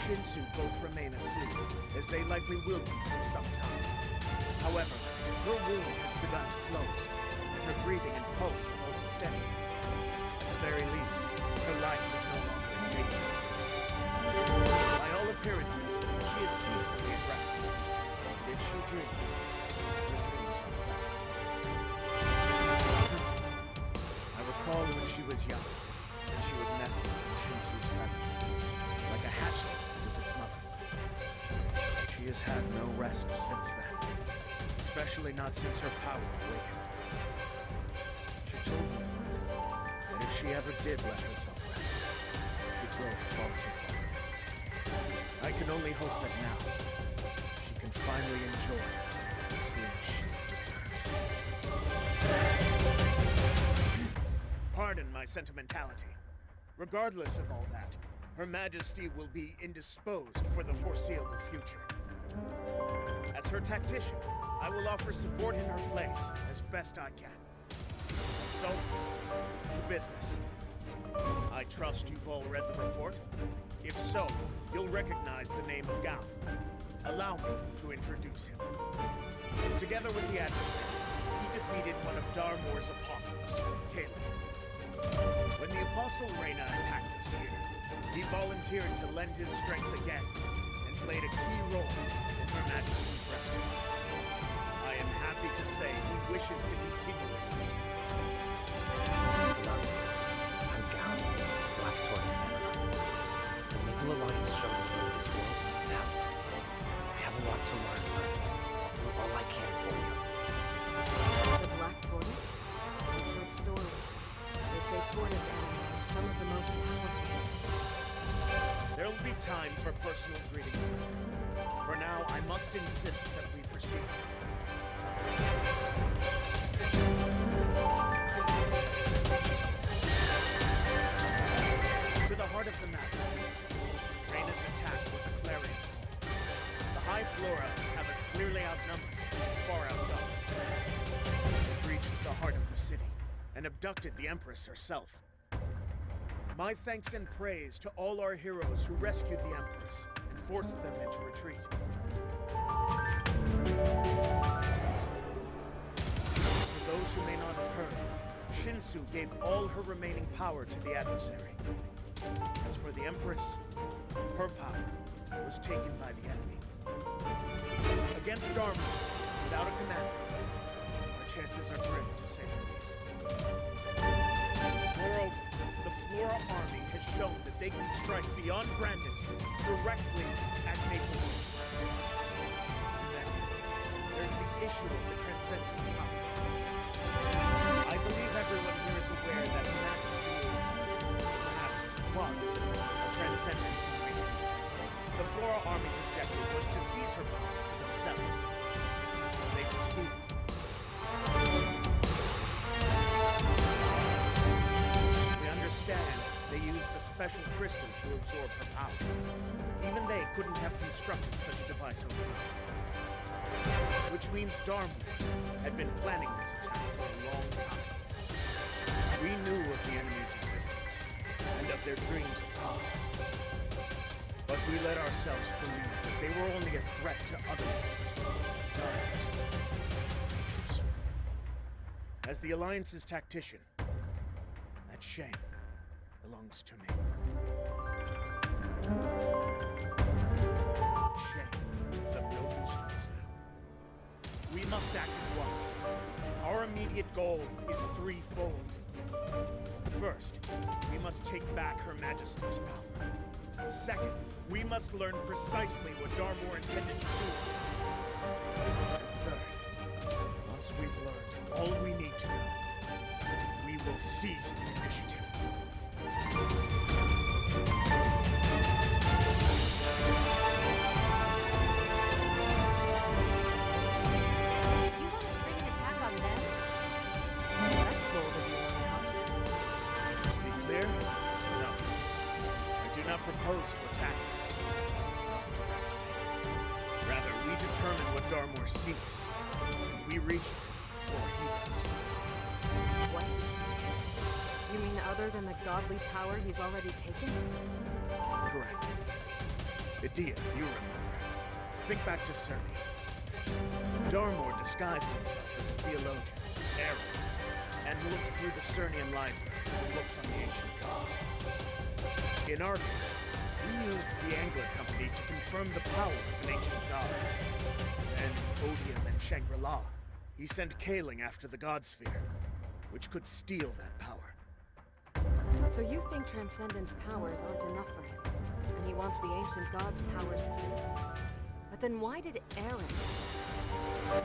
Shinsu both remain asleep, as they likely will be for some time. However, her wound has begun to close, and her breathing and pulse are both steady. At the very least, her life is no longer in danger. By all appearances, she is peacefully at rest. And if she dreams, her dreams are pleasant. I recall when she was young, and she would nestle in Shinsu's feathers, like a hatchling with its mother. She has had no rest since then, especially not since her power awakened. She told me once that if she ever did let herself rest, she'd grow far too far. I can only hope that now, she can finally enjoy the sleep she deserves. Pardon my sentimentality. Regardless of all that, Her Majesty will be indisposed for the foreseeable future. As her tactician, I will offer support in her place as best I can. So, to business. I trust you've all read the report? If so, you'll recognize the name of Gao. Allow me to introduce him. Together with the adversary, he defeated one of Darmor's apostles, Caleb. When the Apostle Reyna attacked us here, he volunteered to lend his strength again, and played a key role in Her Majesty's rescue. I am happy to say he wishes to continue assisting us. I'm Gao, Black Tortoise Emperor. The Maple Alliance showed me that this world needs help. I have a lot to learn, but I'll do all I can for you. The Black Tortoise? I've heard stories. They say tortoise animals are some of the most powerful. There will be time for personal greetings later. For now, I must insist that we proceed. To the heart of the matter, Reyna's attack was a clarion call. The High Flora have us clearly outnumbered and far outgunned. They've reached the heart of the city and abducted the Empress herself. My thanks and praise to all our heroes who rescued the Empress and forced them into retreat. For those who may not have heard, Shinsu gave all her remaining power to the adversary. As for the Empress, her power was taken by the enemy. Against Darmor, without a commander, our chances are grim to say the least. Moreover, the Flora army has shown that they can strike beyond Brandis directly at Maplewood. And then, there's the issue of the Transcendence power. I believe everyone here is aware that Her Majesty is, perhaps was, a Transcendent being. The Flora army's objective was to seize her power for They used a special crystal to absorb her power. Even they couldn't have constructed such a device overnight. Which means Darmwood had been planning this attack for a long time. We knew of the enemy's existence, and of their dreams of powers. But we let ourselves believe that they were only a threat to other worlds. Too soon. As the Alliance's tactician, that shame belongs to me. Shame is of no use to us now. We must act at once. Our immediate goal is threefold. First, we must take back Her Majesty's power. Second, we must learn precisely what Darmor intended to do. And third, once we've learned all we need to know, we will seize the initiative. You want to spring an attack on them? That's bold of you, Lionheart. To be clear, no. I do not propose to attack them. Not directly. Rather, we determine what Darmor seeks, and we reach it before he does. What he seeks? You mean other than the godly power he's already taken? Correct. Idia, you remember. Think back to Cerny. Darmor disguised himself as a theologian, Aaron, and looked through the Cernian library for books on the ancient god. In Argus, he used the Angler Company to confirm the power of an ancient god. Then, in Odium and Shangri-La, he sent Kaling after the God Sphere, which could steal that power. So you think Transcendence powers aren't enough for him, and he wants the ancient gods' powers too? But then why did Aaron? Yes.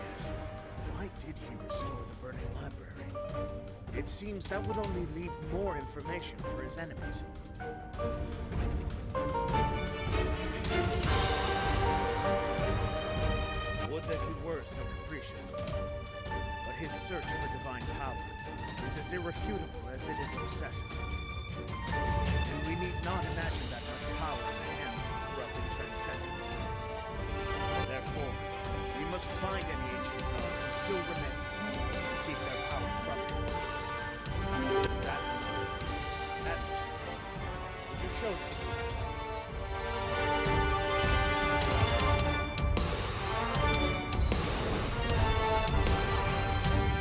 Why did he restore the burning library? It seems that would only leave more information for his enemies. Would that he were so capricious. But his search for divine power is as irrefutable as it is obsessive. And we need not imagine that much power in the hands of a corrupted transcendent. Therefore, we must find any ancient gods who still remain and keep their power from him. That adversary. Would you show them to us?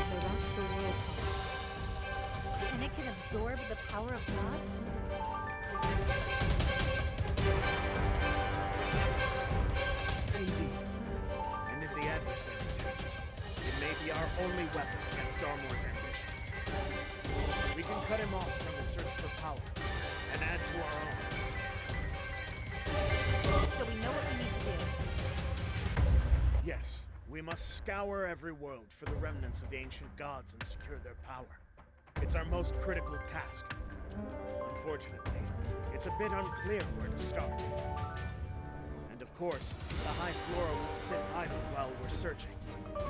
So that's the world power. And it can absorb the power of gods? Indeed. And in the adversary's hands, it may be our only weapon against Darmor's ambitions. We can cut him off from his search for power, and add to our own at the same time. So we know what we need to do. Yes, we must scour every world for the remnants of the ancient gods and secure their power. It's our most critical task. Unfortunately, it's a bit unclear where to start. And of course, the High Flora won't sit idle while we're searching.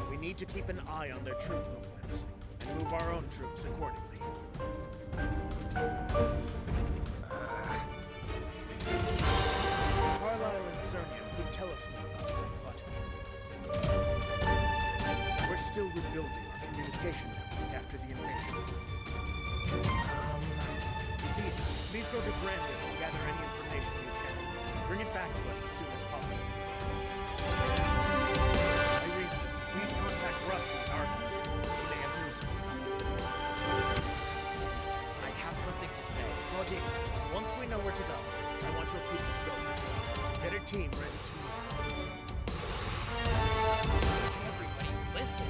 We need to keep an eye on their troop movements, and move our own troops accordingly. Carlisle and Cernian could tell us more about that, but we're still rebuilding our communication network after the invasion. Indeed, please go to Grandis and gather any information you can. Bring it back to us as soon as possible. Irene, please contact Rusty in Argus. He may have news for us. I have something to say. Claudine, once we know where to go, I want your people to go there. Get a team ready to move. Everybody, listen.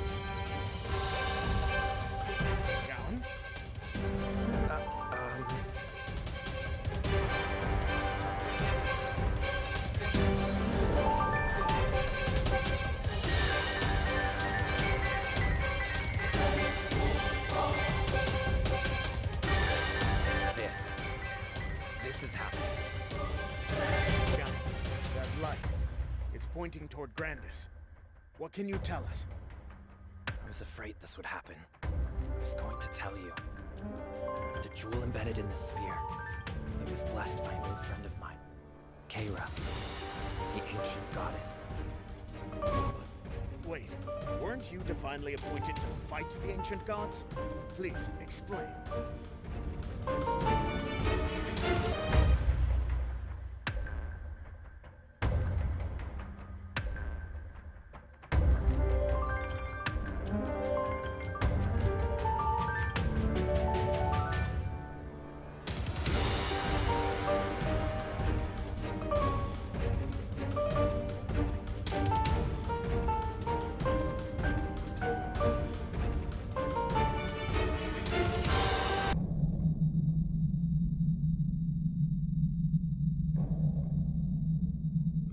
Gowan? This is happening. Gowan, that light. It's pointing toward Grandis. What can you tell us? I was afraid this would happen. I was going to tell you. The jewel embedded in the sphere. was blessed by an old friend of mine, Keira, the ancient goddess. But wait, weren't you divinely appointed to fight the ancient gods? Please, explain.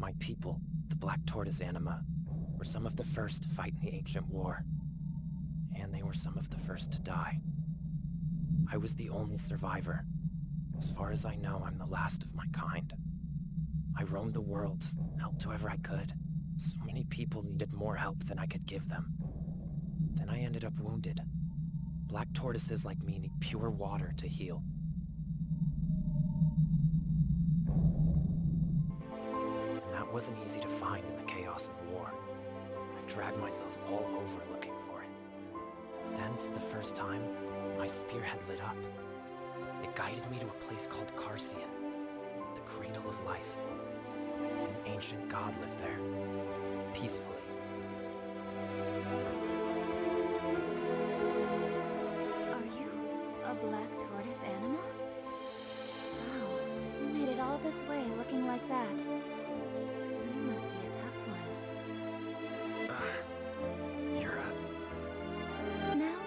My people, the Black Tortoise Anima, were some of the first to fight in the ancient war. And they were some of the first to die. I was the only survivor. As far as I know, I'm the last of my kind. I roamed the world, helped whoever I could. So many people needed more help than I could give them. Then I ended up wounded. Black tortoises like me need pure water to heal. And that wasn't easy to find in the chaos of war. I dragged myself all over looking for it. Then, for the first time, my spear had lit up. It guided me to a place called CARCION, the cradle of life. An ancient god lived there, peacefully. Are you a black tortoise animal? Wow, you made it all this way looking like that. You must be a tough one. You're a... Now,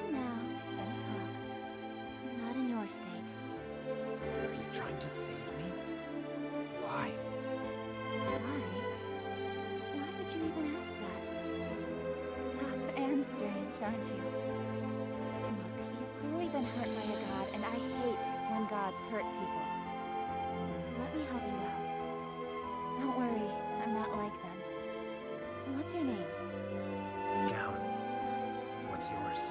don't talk. Not in your state. Are you trying to save me? Why? Why? Why would you even ask that? Tough and strange, aren't you? Look, you've clearly been hurt by a god, and I hate when gods hurt people. So let me help you out. Don't worry, I'm not like them. What's your name? Gown. What's yours?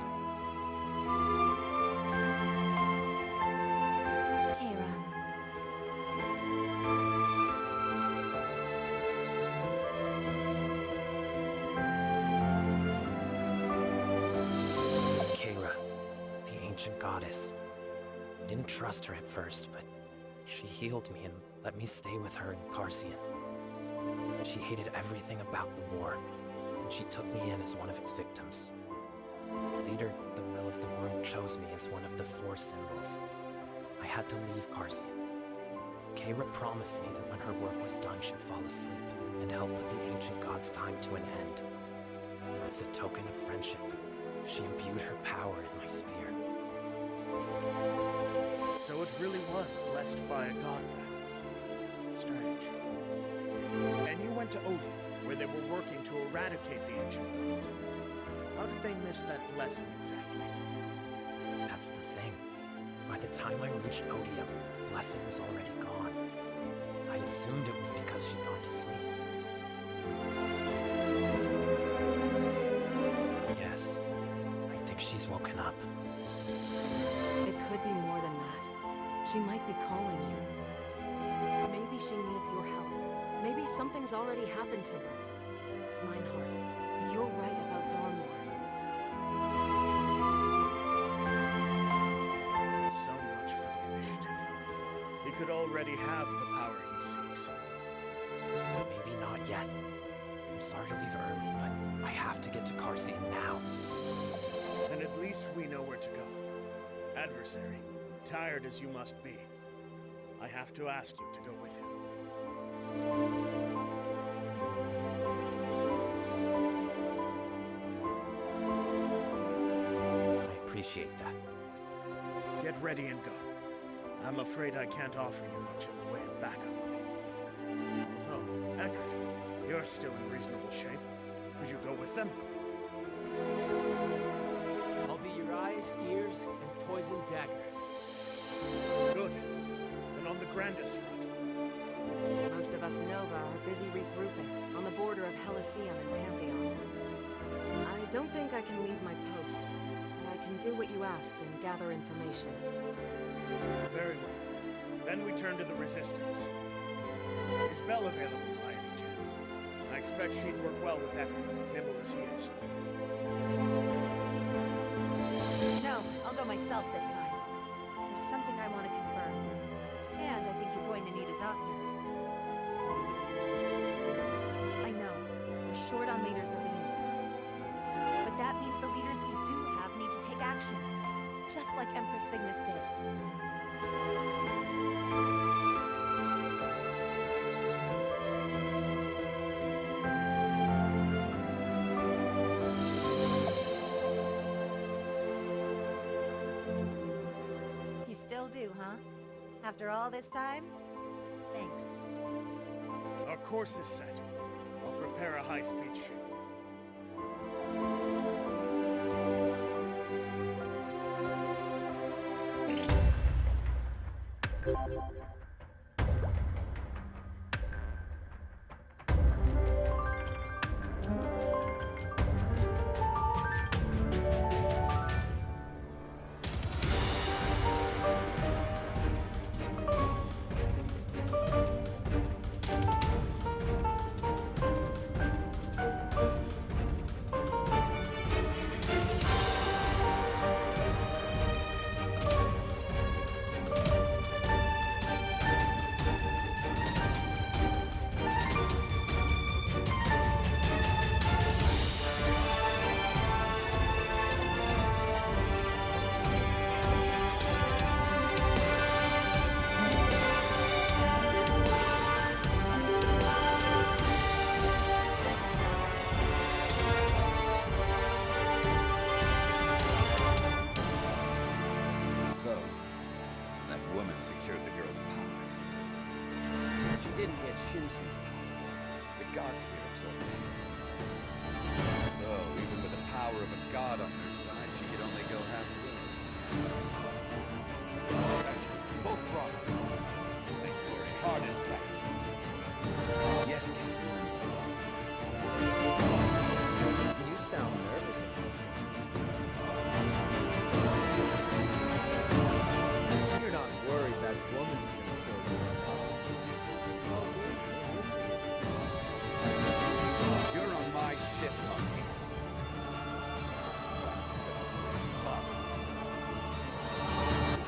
Keira. Keira, the ancient goddess. I didn't trust her at first, but she healed me and let me stay with her in CARCION. She hated everything about the war, and she took me in as one of its victims. Later, the will of the world chose me as one of the four symbols. I had to leave CARCION. Keira promised me that when her work was done, she'd fall asleep and help put the ancient god's time to an end. As a token of friendship, she imbued her power in my spear. So it really was blessed by a god then. Strange. And you went to Odium, where they were working to eradicate the ancient gods. How did they miss that blessing exactly? That's the thing. By the time I reached Odium, the blessing was already gone. I'd assumed it was because she'd gone to sleep. Yes, I think she's woken up. It could be more than that. She might be calling you. Maybe she needs your help. Maybe something's already happened to her. Meinhardt, if you're right about Darmor, So much for the initiative. He could already have the power he seeks. Maybe not yet. I'm sorry to leave early, but I have to get to CARCION now. Then at least we know where to go. Adversary, tired as you must be, I have to ask you to go with him. I appreciate that. Get ready and go. I'm afraid I can't offer you much in the way of backup. Although, Eckert, you're still in reasonable shape. Could you go with them? I'll be your eyes, ears, and poison dagger. Good. Then on the grandest front. most of us Nova are busy regrouping on the border of Helicium and Pantheon. I don't think I can leave my post, but I can do what you asked and gather information. Very well. Then we turn to the Resistance. Is Belle available by any chance? I expect she'd work well with Echo, nimble as he is. No, I'll go myself this time. There's something I want to confirm. And I think you're going to need a doctor. I know, we're short on leaders as it is. But that means the leaders we do have need to take action. Just like Empress Cygnus did. You still do, huh? After all this time? Thanks. Our course is set. I'll prepare a high-speed ship.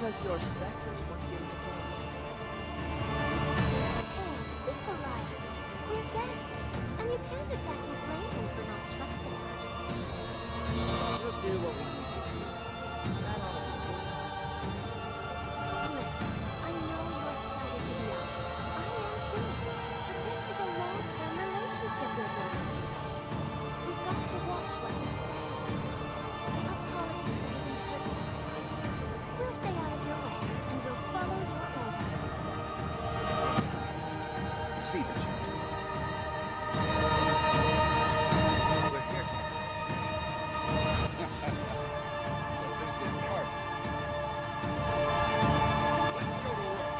Because your specters won't give you a Hey, be polite. We're guests, and you can't exactly blame them for not trusting us. We'll do what we need to do. That ought to be Listen, I know you're excited to be out. I am too. But this is a long-term relationship we're building. We've got to watch what we say. Apologies for his impertinence, Poison. We'll stay out of your way, and we'll follow your orders. See the gentleman. We're here. So this is Carson. Let's go to work.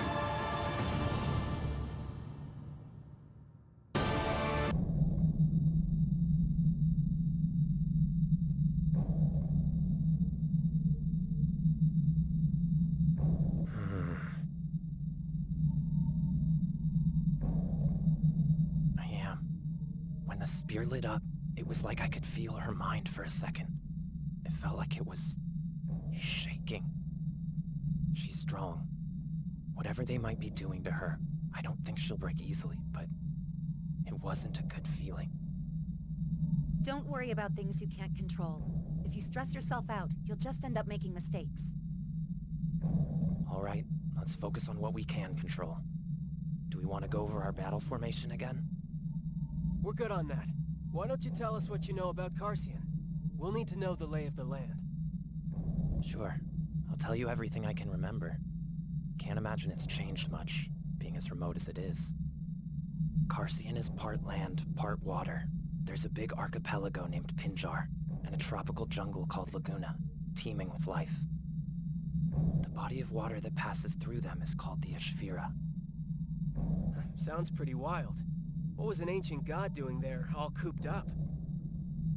I am. When the spear lit up, it was like I could feel her mind for a second. It felt like it was shaking. She's strong. Whatever they might be doing to her, I don't think she'll break easily, but it wasn't a good feeling. Don't worry about things you can't control. If you stress yourself out, you'll just end up making mistakes. All right, let's focus on what we can control. Do we want to go over our battle formation again? We're good on that. Why don't you tell us what you know about CARCION? We'll need to know the lay of the land. Sure. I'll tell you everything I can remember. Can't imagine it's changed much, being as remote as it is. CARCION is part land, part water. There's a big archipelago named Pinjar, and a tropical jungle called Laguna, teeming with life. The body of water that passes through them is called the Ashvira. Sounds pretty wild. What was an ancient god doing there, all cooped up?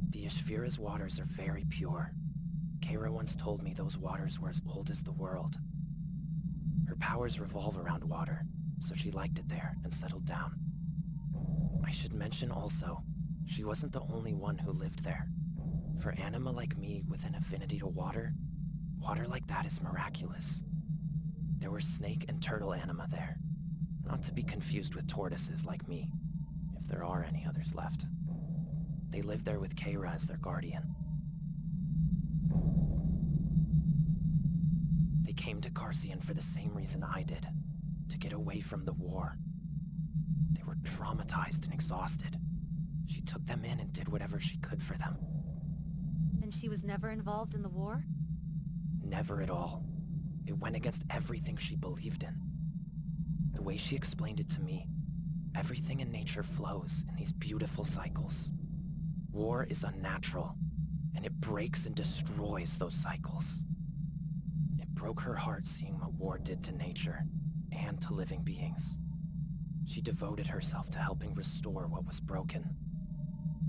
The Ashvira's waters are very pure. Kara once told me those waters were as old as the world. Her Her powers revolve around water, so she liked it there and settled down. I should mention also, she wasn't the only one who lived there. For anima like me with an affinity to water, water like that is miraculous. There were snake and turtle anima there, not to be confused with tortoises like me, if there are any others left. They lived there with Keira as their guardian. They came to CARCION for the same reason I did, to get away from the war. They were traumatized and exhausted. She took them in and did whatever she could for them. And she was never involved in the war? Never at all. It went against everything she believed in. The way she explained it to me, everything in nature flows in these beautiful cycles. War is unnatural, and it breaks and destroys those cycles. It broke her heart seeing what war did to nature, and to living beings. She devoted herself to helping restore what was broken.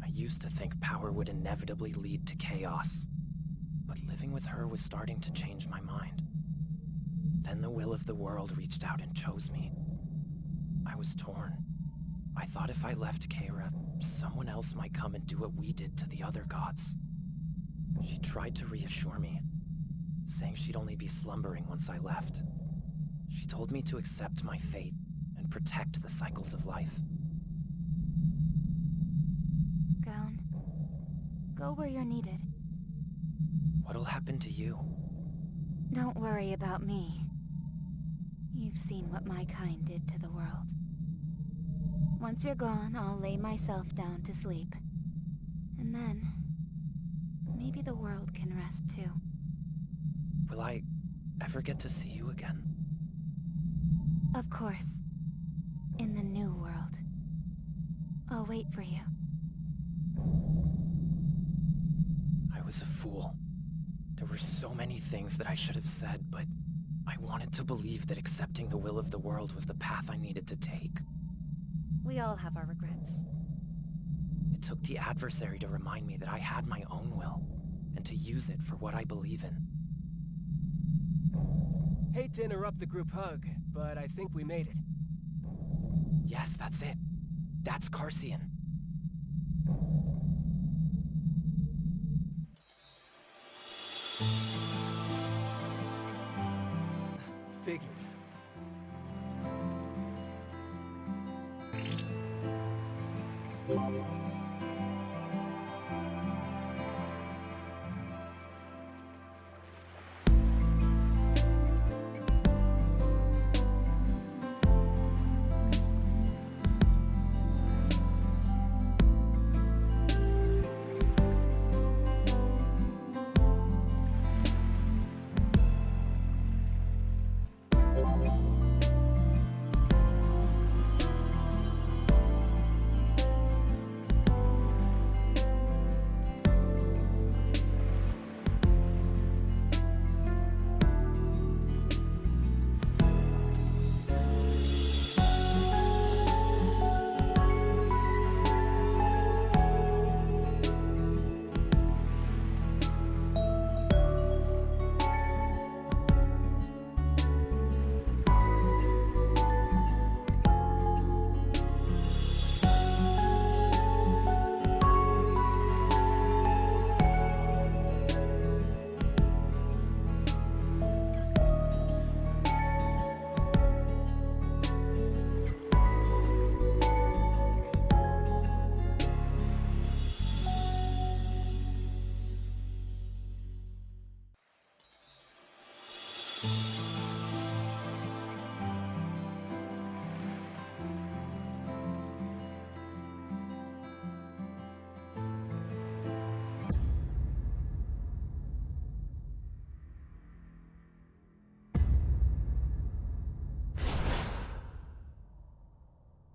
I used to think power would inevitably lead to chaos, but living with her was starting to change my mind. Then the will of the world reached out and chose me. I was torn. I thought if I left Keira, someone else might come and do what we did to the other gods. She tried to reassure me, saying she'd only be slumbering once I left. She told me to accept my fate and protect the cycles of life. Gown, go where you're needed. What'll happen to you? Don't worry about me. You've seen what my kind did to the world. Once you're gone, I'll lay myself down to sleep. And then, maybe the world can rest too. Will I ever get to see you again? Of course. In the new world. I'll wait for you. I was a fool. There were so many things that I should have said, but I wanted to believe that accepting the will of the world was the path I needed to take. We all have our regrets. It took the adversary to remind me that I had my own will, and to use it for what I believe in. Hate to interrupt the group hug, but I think we made it. Yes, that's it. That's CARCION. Figures.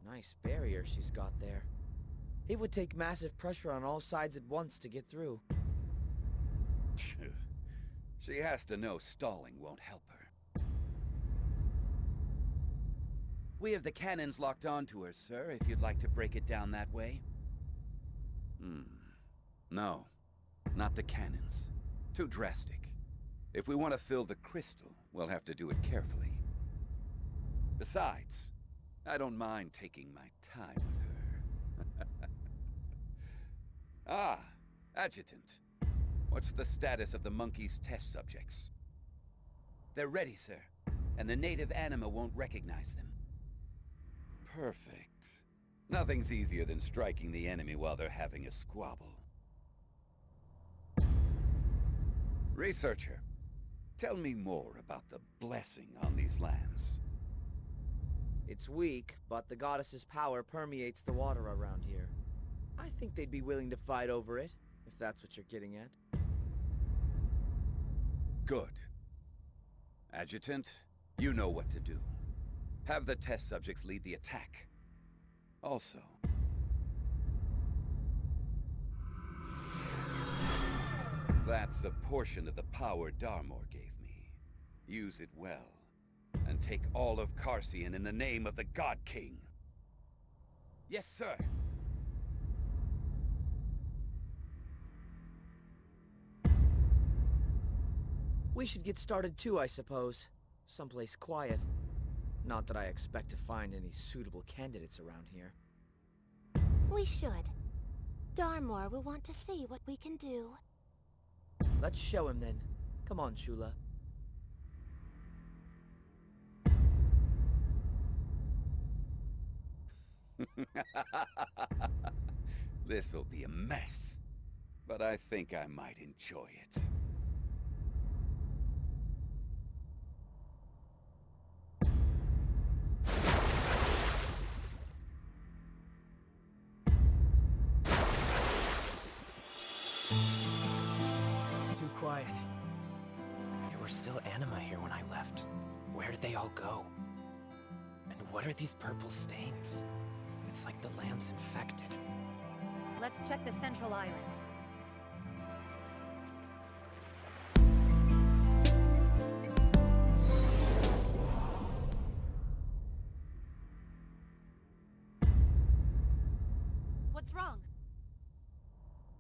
Nice barrier she's got there. It would take massive pressure on all sides at once to get through. She has to know stalling won't help her. We have the cannons locked onto her, sir, if you'd like to break it down that way. No, not the cannons. Too drastic. If we want to fill the crystal, we'll have to do it carefully. Besides, I don't mind taking my time with her. Ah, Adjutant. What's the status of the monkey's test subjects? They're ready, sir, and the native anima won't recognize them. Perfect. Nothing's easier than striking the enemy while they're having a squabble. Researcher, tell me more about the blessing on these lands. It's weak, but the goddess's power permeates the water around here. I think they'd be willing to fight over it, if that's what you're getting at. Good. Adjutant, you know what to do. Have the test subjects lead the attack. Also, that's a portion of the power Darmor gave me. Use it well, and take all of CARCION in the name of the God King. Yes, sir. We should get started too, I suppose. Someplace quiet. Not that I expect to find any suitable candidates around here. We should. Darmor will want to see what we can do. Let's show him then. Come on, Shula. This'll be a mess, but I think I might enjoy it. Too quiet. There were still anima here when I left. Where did they all go? And what are these purple stains? It's like the land's infected. Let's check the central island. What's wrong?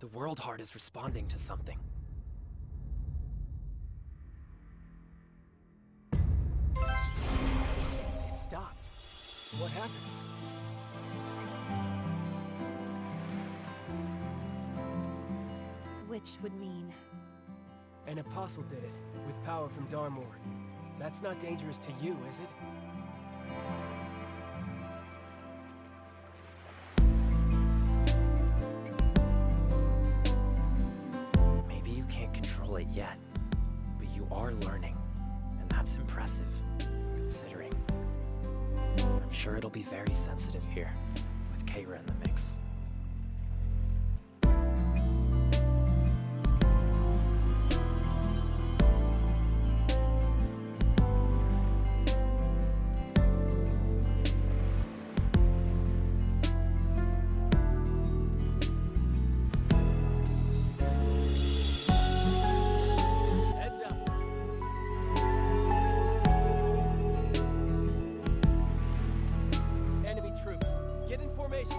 The World Heart is responding to something. It stopped. What happened? Which would mean... An apostle did it, with power from Darmor. That's not dangerous to you, is it? Maybe you can't control it yet, but you are learning, and that's impressive, considering. I'm sure it'll be very sensitive here, with Keira in the mix. Heads up. Enemy troops, get in formation.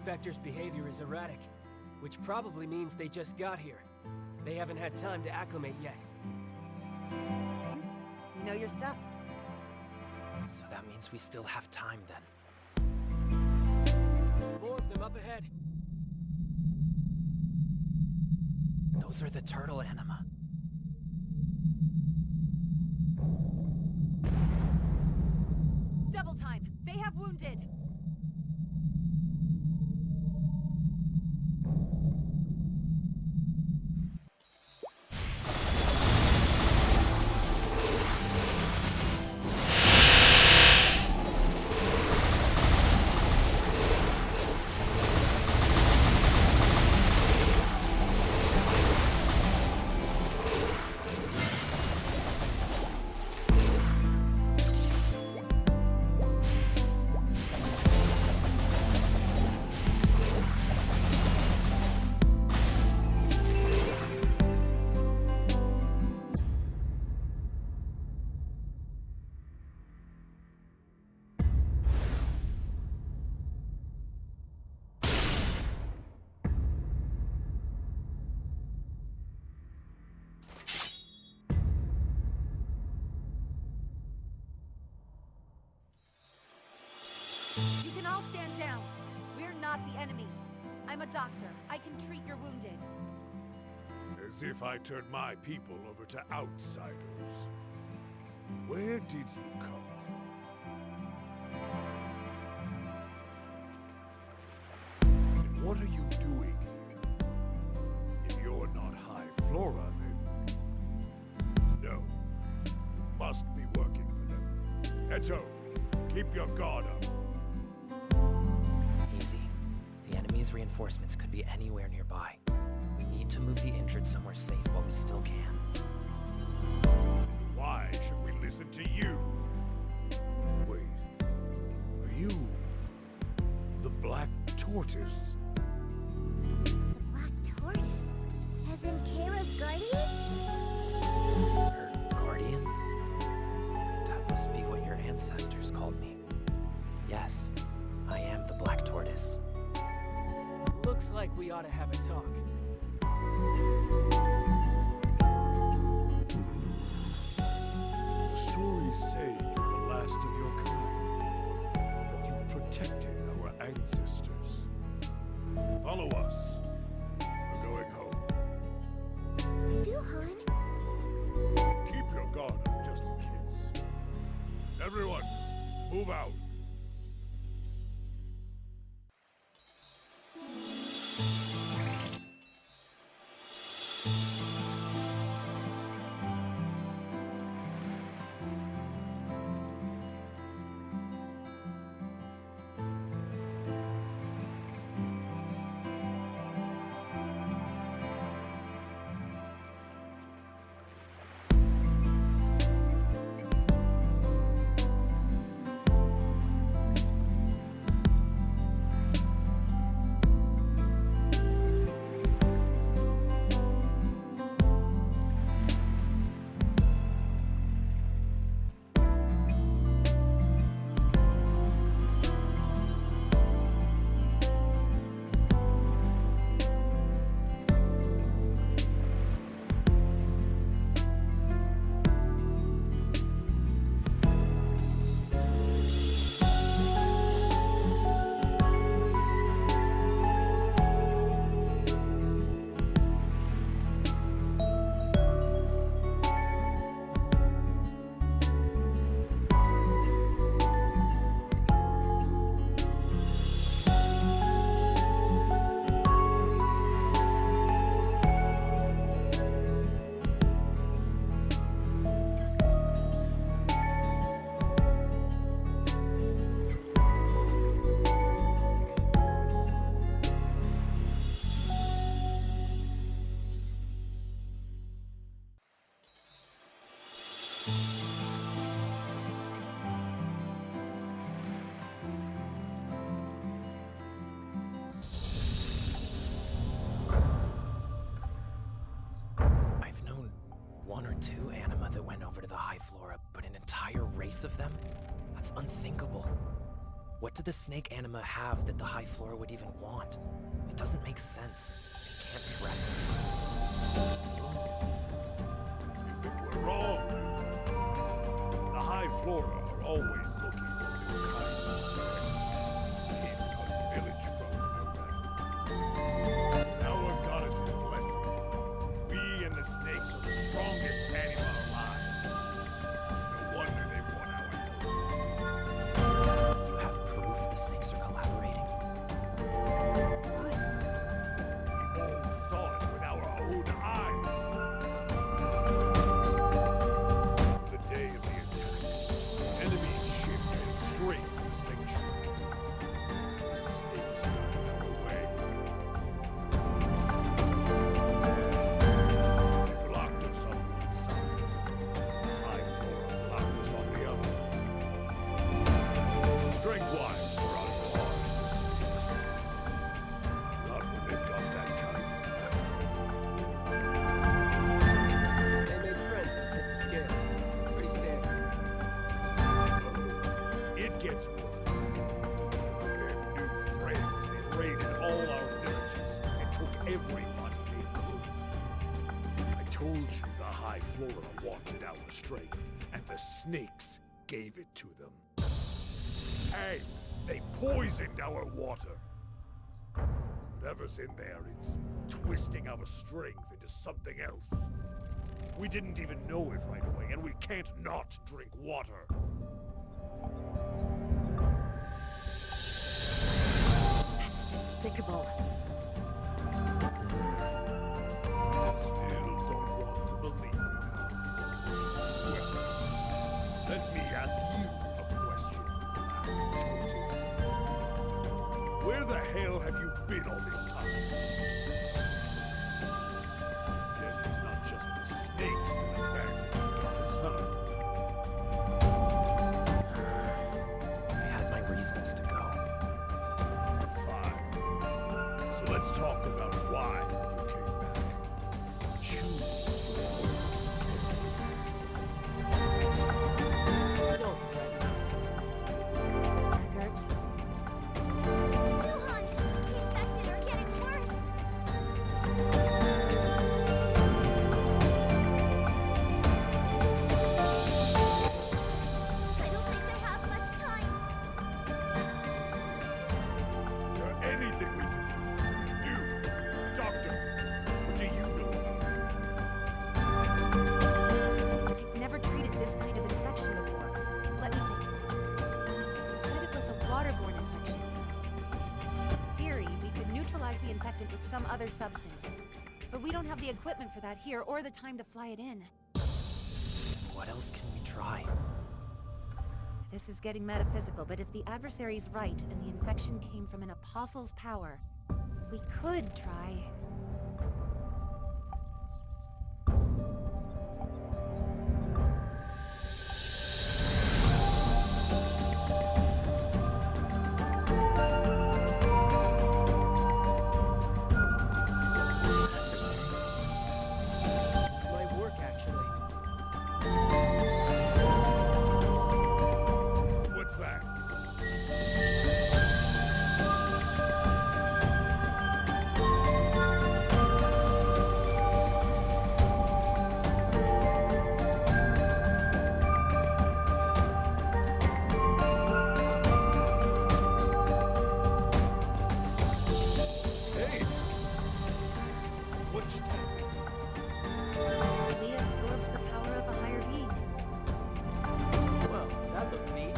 Spectre's behavior is erratic, which probably means they just got here. They haven't had time to acclimate yet. You know your stuff. So that means we still have time then. More of them up ahead. Those are the turtle anima. Double time! They have wounded! You can all stand down. We're not the enemy. I'm a doctor. I can treat your wounded. As if I turned my people over to outsiders. Where did you come from? And what are you doing here? If you're not High Flora, then... No. You must be working for them. Eto, keep your guard up. Easy. The enemy's reinforcements could be anywhere nearby. We need to move the injured somewhere safe while we still can. Why should we listen to you? Wait. Are you... the Black Tortoise? The Black Tortoise? As in Kayla's guardian? Her guardian? That must be what your ancestors called me. Yes, I am the Black Tortoise. Looks like we ought to have a talk. The stories say you're the last of your kind. That you protected our ancestors. Follow us. We're going home. Duhan? Keep your guard up just in case. Everyone, move out. One or two anima that went over to the High Flora, but an entire race of them? That's unthinkable. What do the snake anima have that the High Flora would even want? It doesn't make sense. It can't be right. You think we're wrong? The High Flora are always looking for new kinds of snakes. Keep us village folk know that. Our goddess's blessing, we and the snakes are the strongest animal alive. It's no wonder they want our help. You have proof the snakes are collaborating? Proof? We all saw it with our own eyes. The day of the attack, enemy's ship headed straight for the sanctuary. The snakes got in our way. They blocked us on one side. The High Flora blocked us on the other. Strength-wise, we're on par with the snakes. Not when they've got that kind of weapon. They made friends to tip the scales. Pretty standard. It gets worse. With their new friends, they raided all our villages and took everybody they could. I told you the High Flora wanted our strength, and the snakes gave it to them. And they poisoned our water. Whatever's in there, it's twisting our strength into something else. We didn't even know it right away, and we can't not drink water. That's despicable. Still don't want to believe it, huh? Well, let me ask you a question, Black Tortoise. Where the hell have you been all this time? Guess it's not just the snakes that abandoned the goddess, huh? I had my reasons to go. Fine. So let's talk about why you came back. Choose Don't threaten us. Gert, Johan! The infected are getting worse! I don't think they have much time. Is there anything we can do? You, doctor, what do you know about it? I've never treated this kind of infection before. Let me think. You said it was a waterborne infection. In theory, we could neutralize the infectant with some other substance. But we don't have the equipment for that here or the time to fly it in. What else can we try? This is getting metaphysical, but if the adversary's right and the infection came from an apostle's power, we could try... It's my work, actually. What's that? Hey! What just happened? We absorbed the power of a higher being. Well, that looked neat.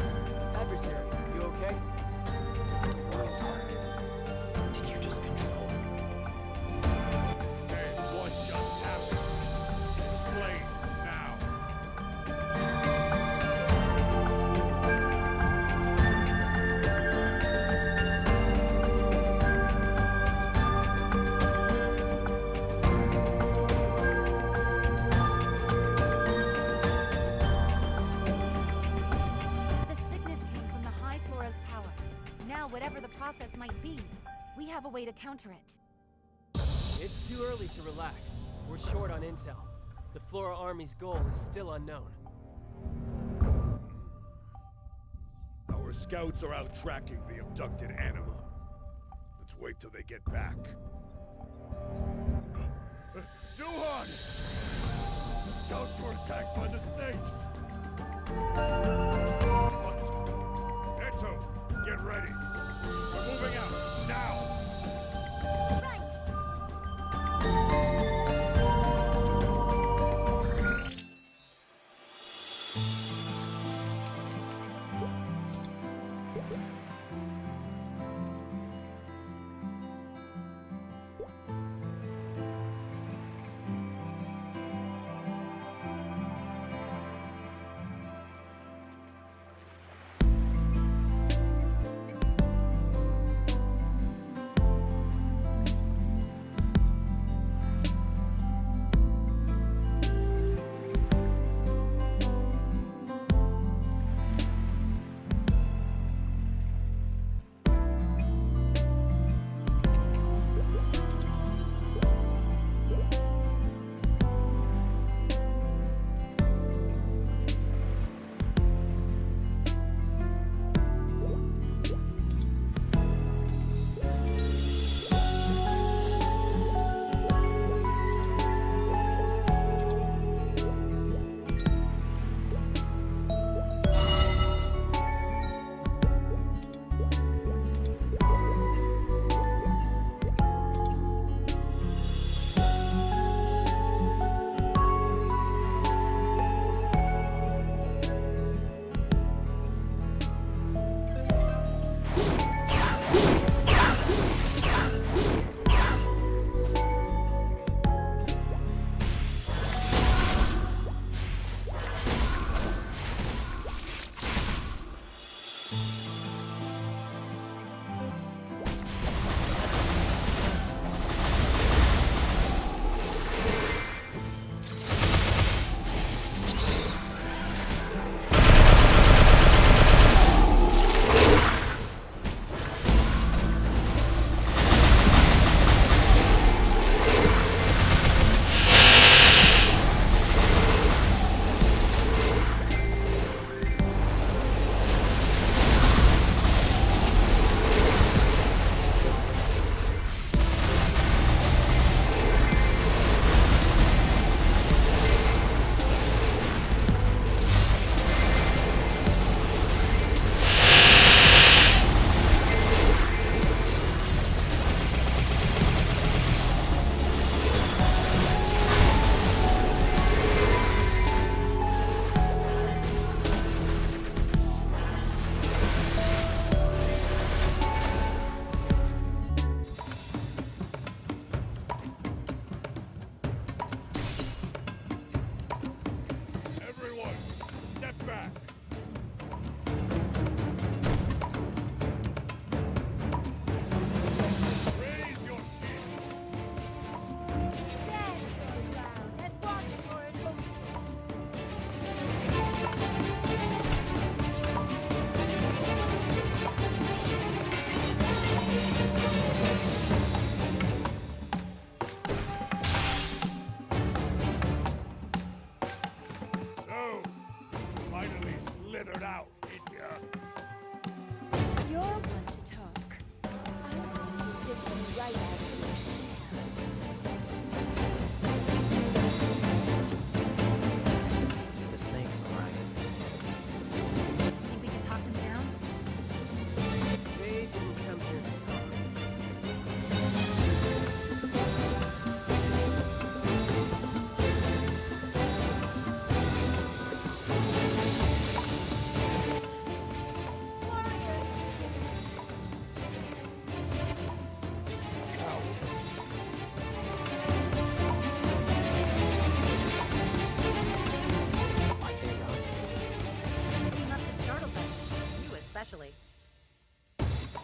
Adversary, you okay? The world heart. Did you just control it? Say what just happened. Explain now. The sickness came from the High Flora's power. Now, whatever the process might be, we have a way to counter it. It's too early to relax. We're short on intel. The Flora Army's goal is still unknown. Our scouts are out tracking the abducted anima. Let's wait till they get back. Duhan! The scouts were attacked by the snakes! What? Eto, get ready. We're moving out, now!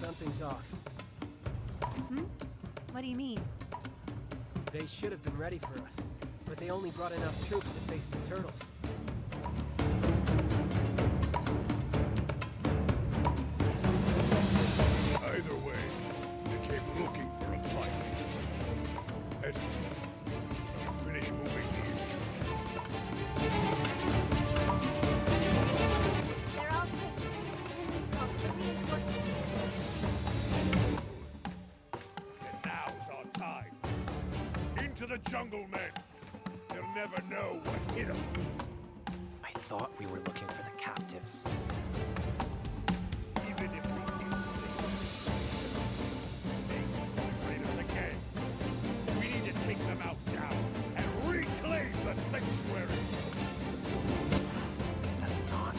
Something's off. Hmm? What do you mean? They should have been ready for us, but they only brought enough troops to face the turtles. Either way, they came looking for a fight. Ed, did you finish moving the engine? They're all safe. Henry called to the jungle men. They'll never know what hit them. I thought we were looking for the captives. Even if we kill snakes will raid us again. We need to take them out now and reclaim the sanctuary. That's not...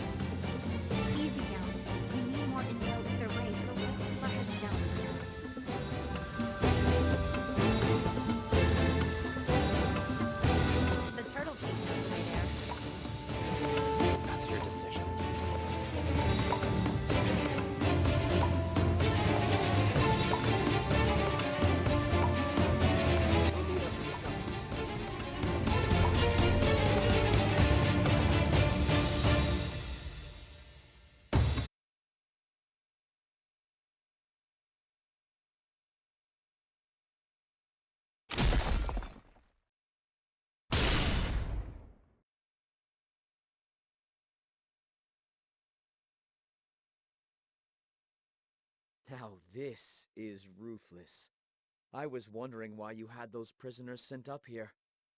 Easy now. We need more intel either way, so let's keep our heads down for now. The turtle chief knows my there. If that's your decision. We'll meet up in the jungle. Now this is ruthless. I was wondering why you had those prisoners sent up here.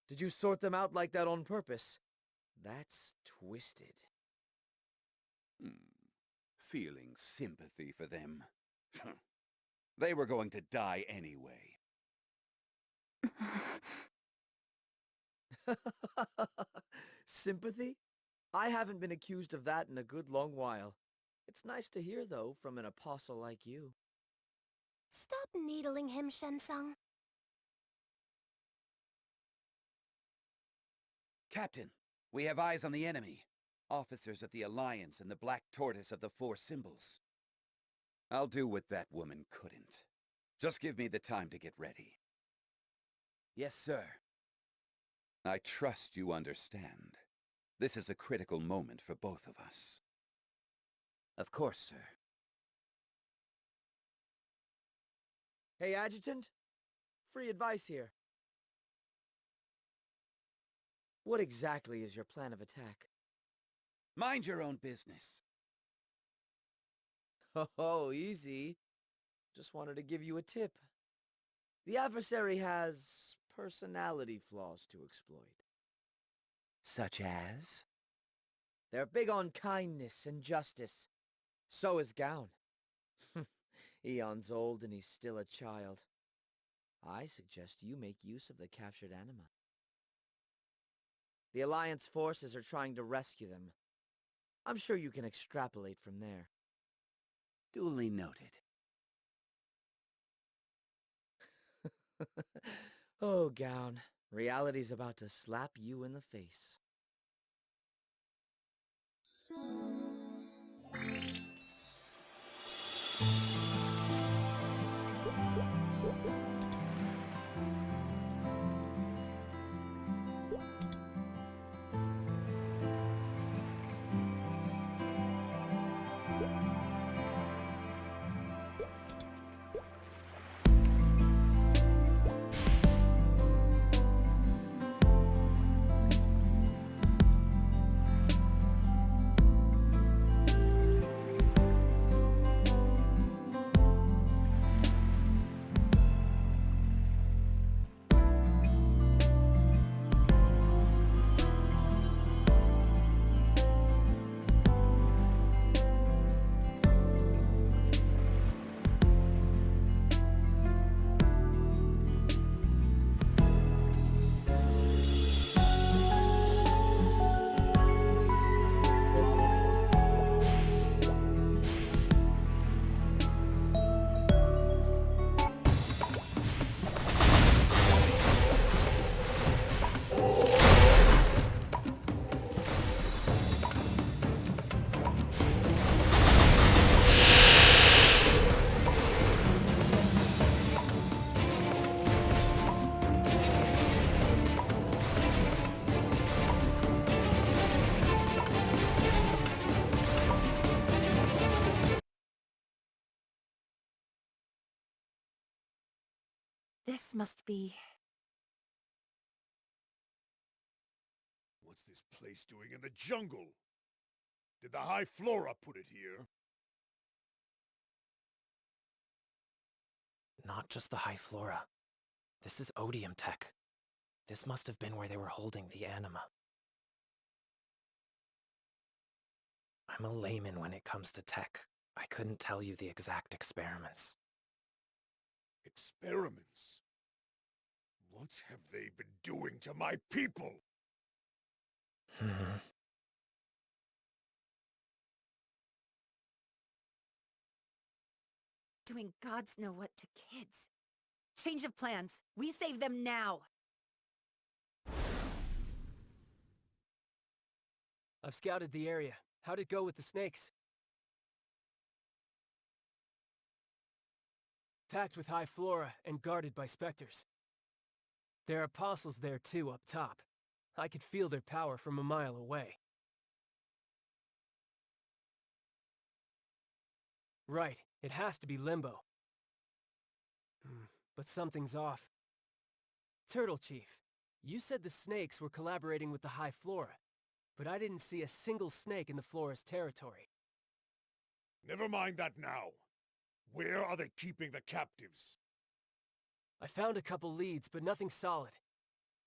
Did you sort them out like that on purpose? That's twisted. Feeling sympathy for them. They were going to die anyway. Sympathy? I haven't been accused of that in a good long while. It's nice to hear, though, from an apostle like you. Stop needling him, Shensung. Captain, we have eyes on the enemy. Officers of the Alliance and the Black Tortoise of the Four Symbols. I'll do what that woman couldn't. Just give me the time to get ready. Yes, sir. I trust you understand. This is a critical moment for both of us. Of course, sir. Hey, Adjutant? Free advice here. What exactly is your plan of attack? Mind your own business. Oh, easy. Just wanted to give you a tip. The adversary has personality flaws to exploit. Such as? They're big on kindness and justice. So is Gown. Eon's old and he's still a child. I suggest you make use of the captured anima. The Alliance forces are trying to rescue them. I'm sure you can extrapolate from there. Duly noted. Oh, Gown. Reality's about to slap you in the face. This must be... What's this place doing in the jungle? Did the High Flora put it here? Not just the high flora. This is odium tech. This must have been where they were holding the anima. I'm a layman when it comes to tech. I couldn't tell you the exact experiments. Experiments? What have they been doing to my people? Doing gods know what to kids. Change of plans. We save them now. I've scouted the area. How'd it go with the snakes? Packed with high flora and guarded by specters. There are apostles there too, up top. I could feel their power from a mile away. Right, it has to be Limbo. But something's off. Turtle Chief, you said the snakes were collaborating with the high flora, but I didn't see a single snake in the flora's territory. Never mind that now. Where are they keeping the captives? I found a couple leads, but nothing solid.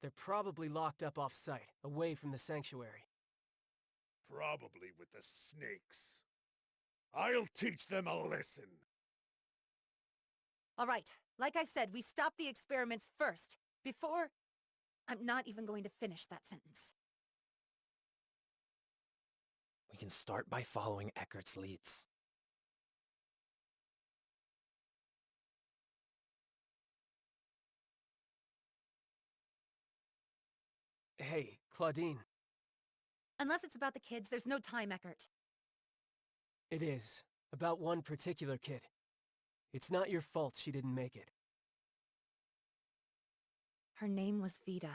They're probably locked up off-site, away from the sanctuary. Probably with the snakes. I'll teach them a lesson. All right. Like I said, we stop the experiments first. Before... I'm not even going to finish that sentence. We can start by following Eckert's leads. Hey, Claudine. Unless it's about the kids, there's no time, Eckert. It is. About one particular kid. It's not your fault she didn't make it. Her name was Vida.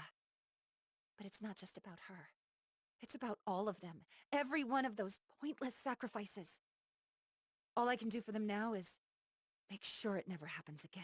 But it's not just about her. It's about all of them. Every one of those pointless sacrifices. All I can do for them now is make sure it never happens again.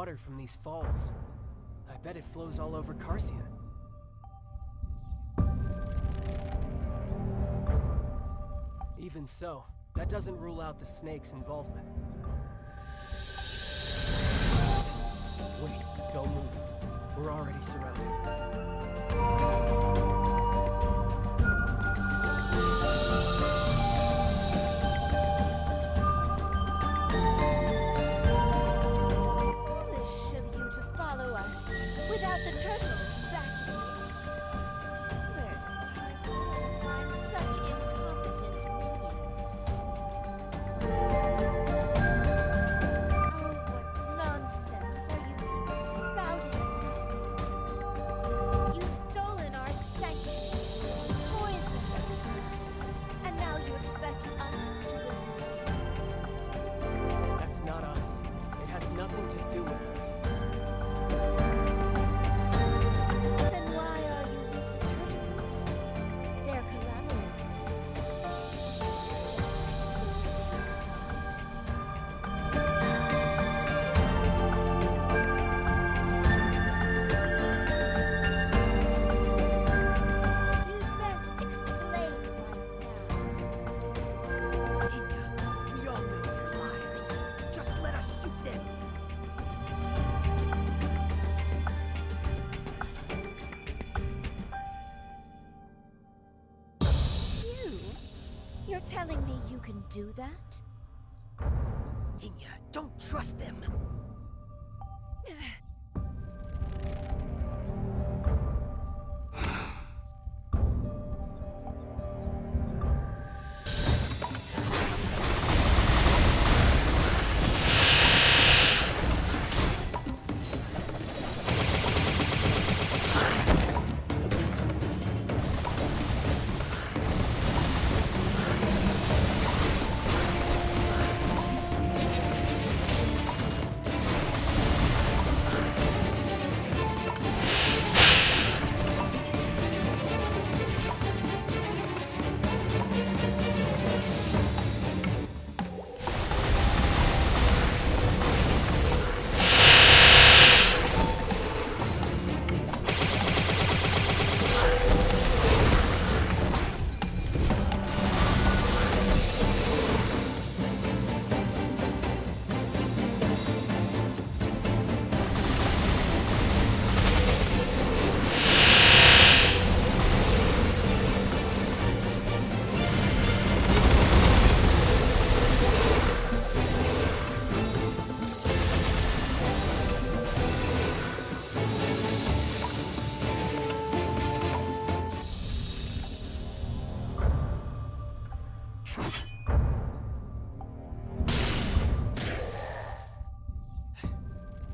water from these falls. I bet it flows all over CARCION. Even so, that doesn't rule out the snake's involvement. Wait, don't move. We're already surrounded. Foolish of you to follow us without the turtles backing you. Where did the High Flora find such incompetent minions? Oh, what nonsense are you people spouting? You've stolen our sanctuary, poisoned them, and now you expect us to believe. That's not us. It has nothing to do with us. Then why are you with the turtles? They're collaborators. You'd best explain right now. We all know they're liars. Just let us shoot them. You? You're telling me you can do that? Hinya, don't trust them.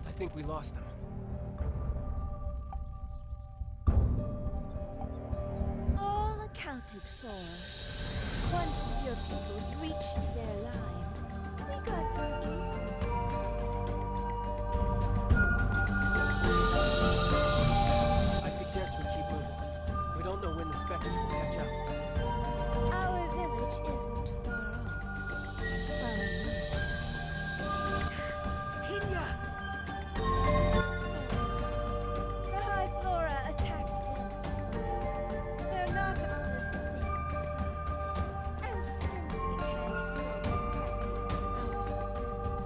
I think we lost them. All accounted for. Once your people reached their line, we got through easy. I suggest we keep moving. We don't know when the specters will catch up. Our village isn't far off. Follow me. Hinya! The High Flora attacked them too. They're not on the same side. And since we can't heal the infected ourselves,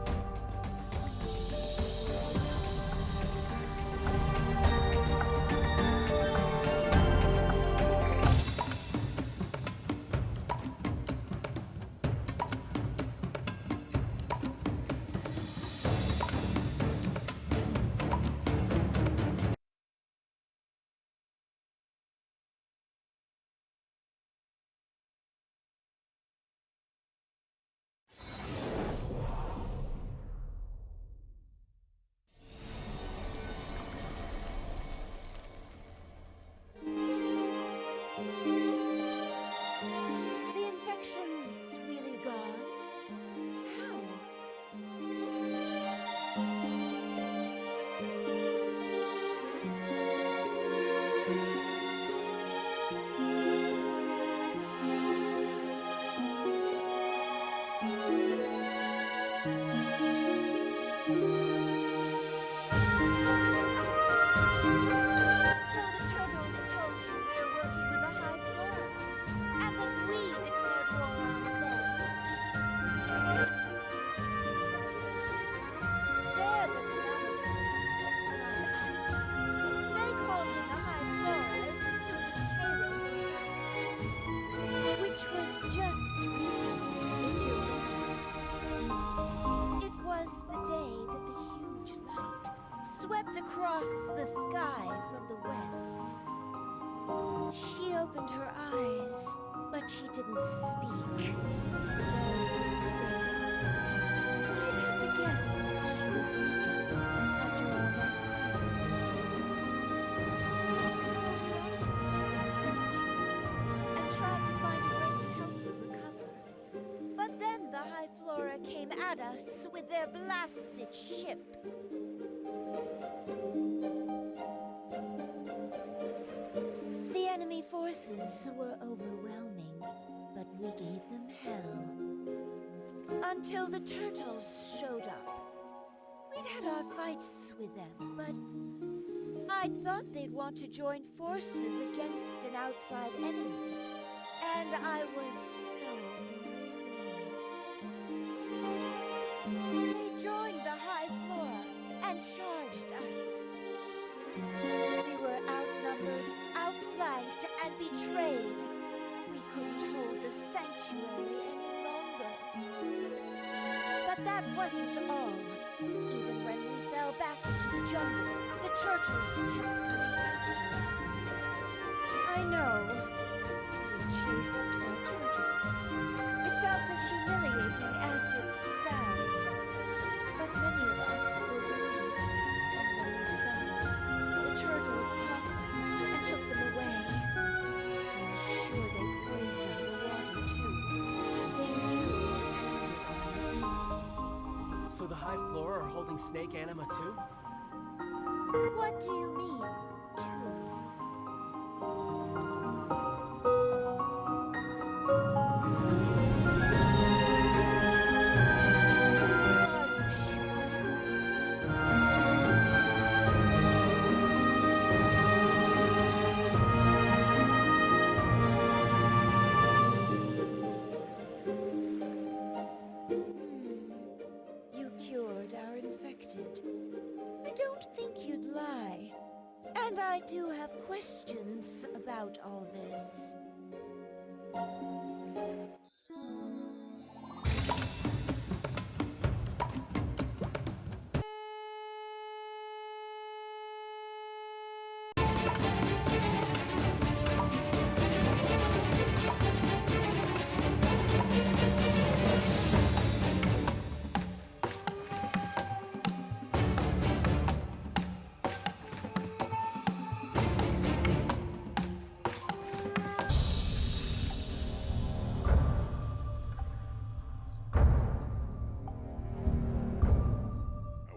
She didn't speak. Barely stayed up. I'd have to guess she was weakened after all that time. And tried to find a way to help her recover. But then the High Flora came at us with their blasted ship. The enemy forces were overwhelming, but we gave them hell. Until the turtles showed up. We'd had our fights with them, but I thought they'd want to join forces against an outside enemy. And I was so thrilled. They joined the High Flora and charged us. We were outnumbered, outflanked, and betrayed. We couldn't hold the sanctuary any longer. But that wasn't all. Even when we fell back into the jungle, the turtles kept coming after us. I know. Being chased by turtles. It felt as humiliating as it sounds. But many of us were wounded. When we stumbled, the turtles caught them and took them away. I'm sure they poisoned the water too. They knew we depended on it. So the High Flora are holding Snake Anima too? What do you mean, too? You cured our infected. I don't think you'd lie. And I do have questions about all this.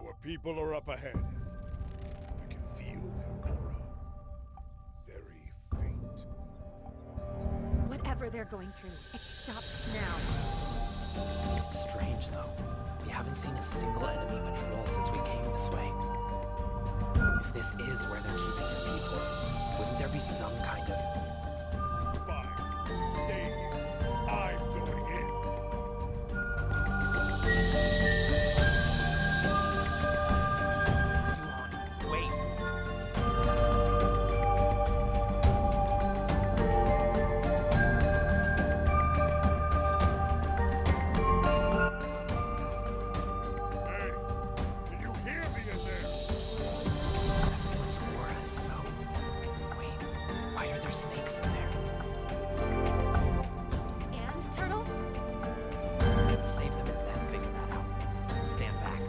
Our people are up ahead. I can feel their aura. Very faint. Whatever they're going through, it stops now. It's strange, though. We haven't seen a single enemy patrol since we came this way. If this is where they're keeping their people, wouldn't there be some kind of... Fine. Stay here. I'm going in. Duan, wait! Hey, can you hear me in there? Everyone's aura is so... Wait, why are there snakes in there? And turtles? We can save them and then figure that out. Stand back.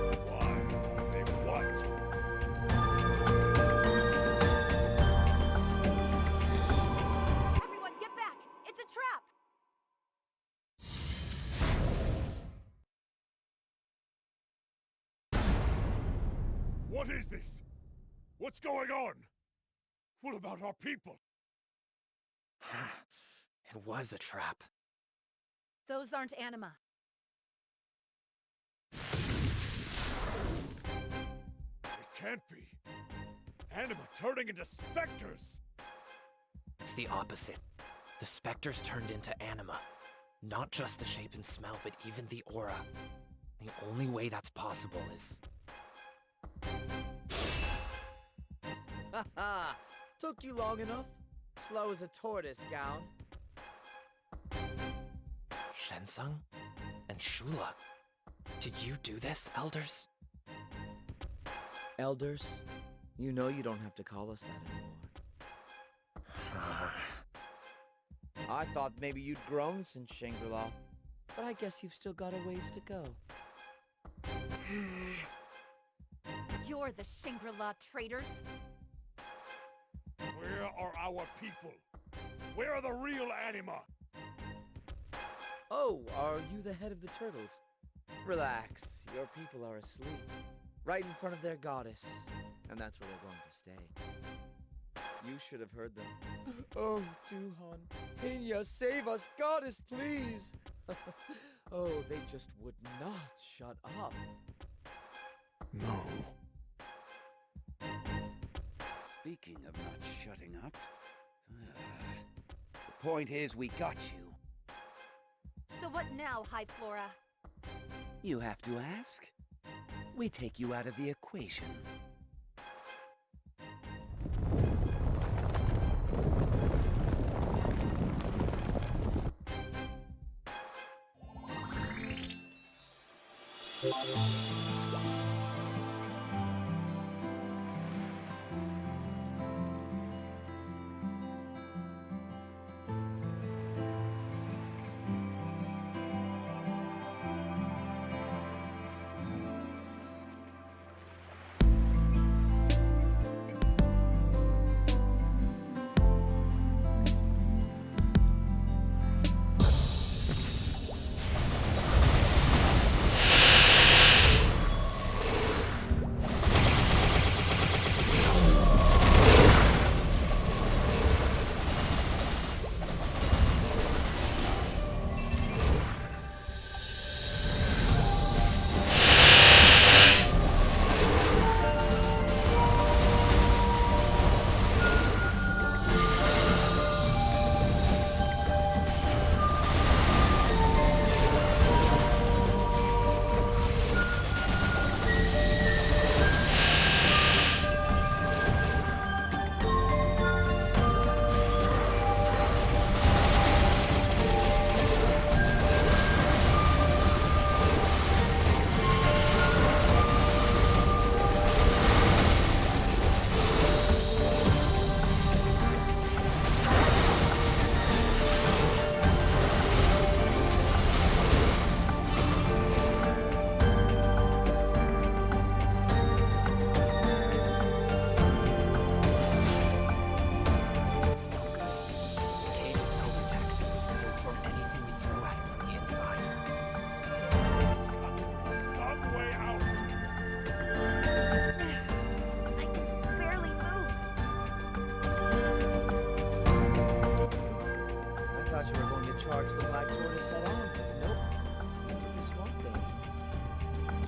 Are you alright? Why are they what? Everyone, get back! It's a trap! What is this? What's going on? What about our people? It was a trap. Those aren't anima. It can't be. Anima turning into specters. It's the opposite. The specters turned into anima. Not just the shape and smell, but even the aura. The only way that's possible is... Haha! Took you long enough. Slow as a tortoise, Gown. Shensung? And Shula? Did you do this, Elders? Elders, you know you don't have to call us that anymore. I thought maybe you'd grown since Shangri-La, but I guess you've still got a ways to go. You're the Shangri-La traitors. Where are our people? Where are the real anima? Oh, are you the head of the turtles? Relax, your people are asleep. Right in front of their goddess. And that's where they're going to stay. You should have heard them. Oh, Duhan, Hinya, save us! Goddess, please! Oh, they just would not shut up. No. Speaking of not shutting up, the point is we got you. So what now, High Flora? You have to ask. We take you out of the equation.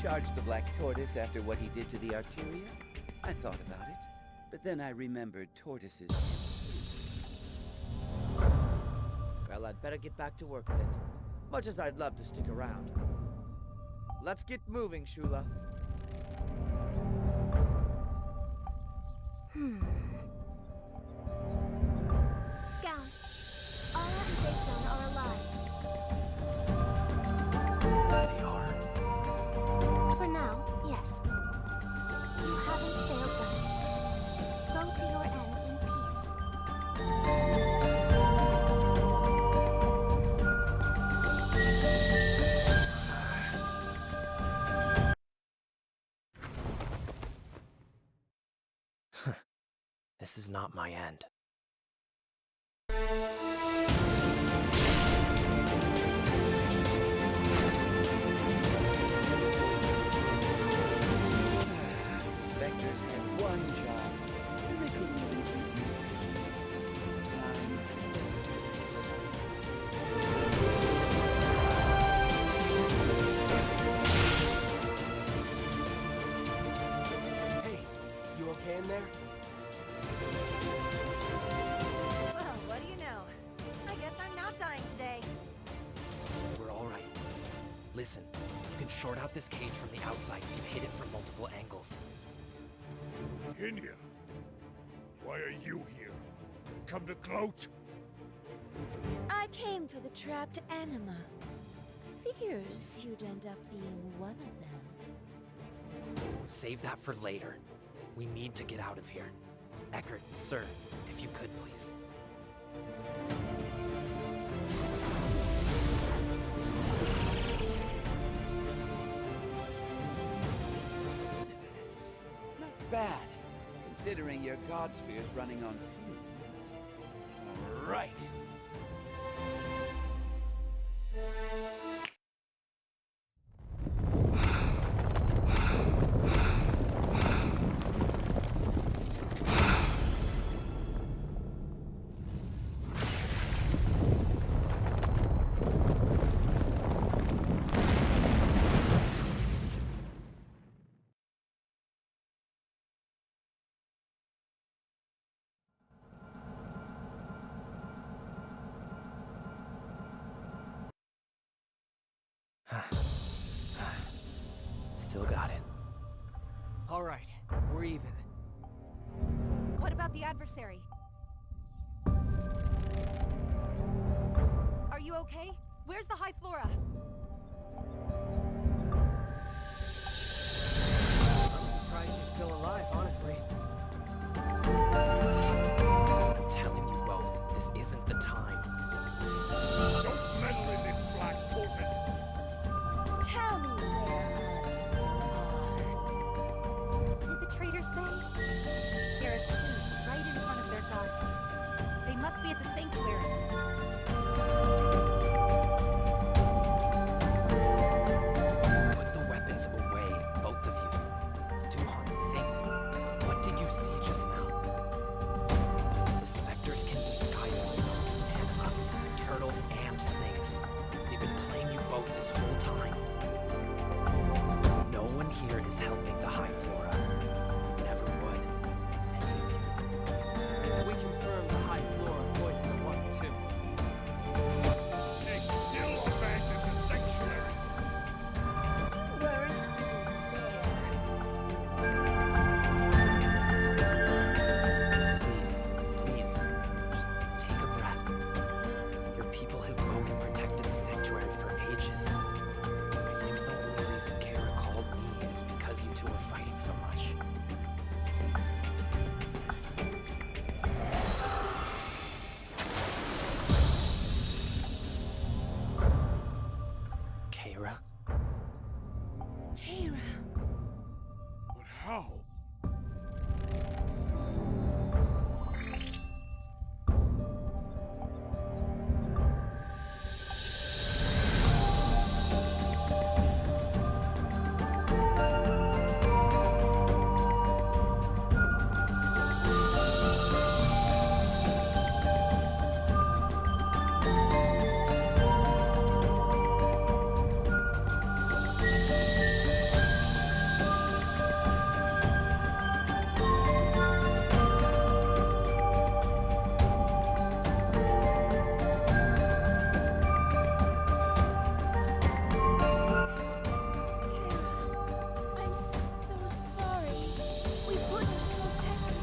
Charge the Black Tortoise after what he did to the Arteria? I thought about it, but then I remembered tortoises. Well, I'd better get back to work then. Much as I'd love to stick around. Let's get moving, Shula. Gown, Ara and Baekhyun are alive. They are? For now, yes. You haven't failed them. Go to your end in peace. This is not my end. Spectres had one job, and they couldn't even keep you busy. Fine, let's do Hey, you okay in there? Well, what do you know? I guess I'm not dying today. We're all right. Listen, you can short out this cage from the outside if you hit it from multiple angles. Hinya, why Why are you here? Come to gloat? I came for the trapped anima. Figures you'd end up being one of them. Save that for later. We need to get out of here. Eckert, sir, if you could please. Not bad, considering your god sphere's running on fumes. All right. Still got it. All right, we're even. What about the adversary? Are you okay? Where's the High Flora? I'm surprised you're still alive, honestly. I'm telling you both, this isn't the time. Don't meddle in this, Black Tortoise! Tell me where What did the traders say? They're asleep right in front of their goddess. They must be at the sanctuary. Put the weapons away, both of you. Duhan, think. What did you see just now? The specters can disguise themselves as anima, turtles and snakes. They've been playing you both this whole time. No one here is helping the High Flora. Never would. Any of you. We confirmed the High Flora poisoned the one, too. They still abandoned the sanctuary! you weren't there. Please, just take a breath. Your people have both protected the sanctuary for ages. I think the only reason Kara called me is because you two are fighting so much. Kara? Kara. But how? I'm so sorry. We couldn't protect the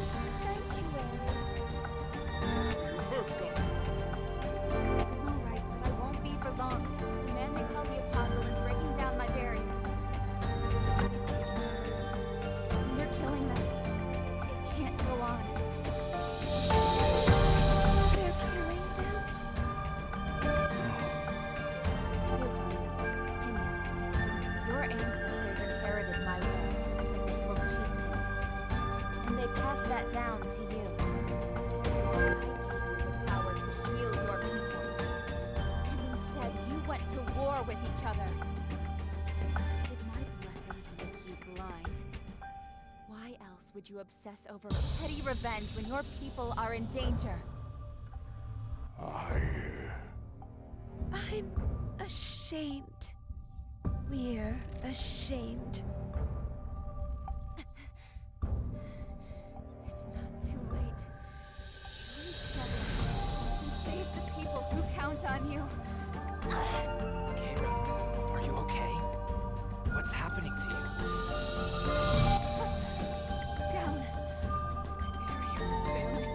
sanctuary. You hurt, God. I'm all right, but I won't be for long. The man they call the Apostle is breaking down my barrier. They're taking prisoners, and they're killing them. It can't go on. They're killing them? Your ancestors inherited my role as the people's chieftains, and they passed that down to you. I gave you the power to heal your people, and instead you went to war with each other. Did my blessings make you blind? Why else would you obsess over petty revenge when your people are in danger? I'm ashamed. We're ashamed. It's not too late. Join together and save the people who count on you. Kara, are you okay? What's happening to you? Down. My barrier is failing.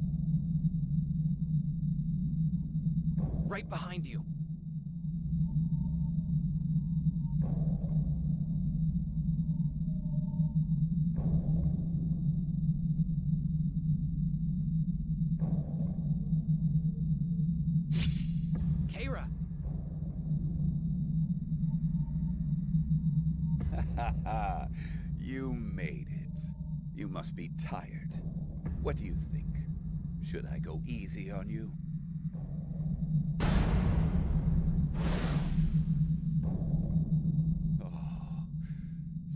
right behind you. Keira! Ha ha! You made it. You must be tired. What do you think? Should I go easy on you? Oh,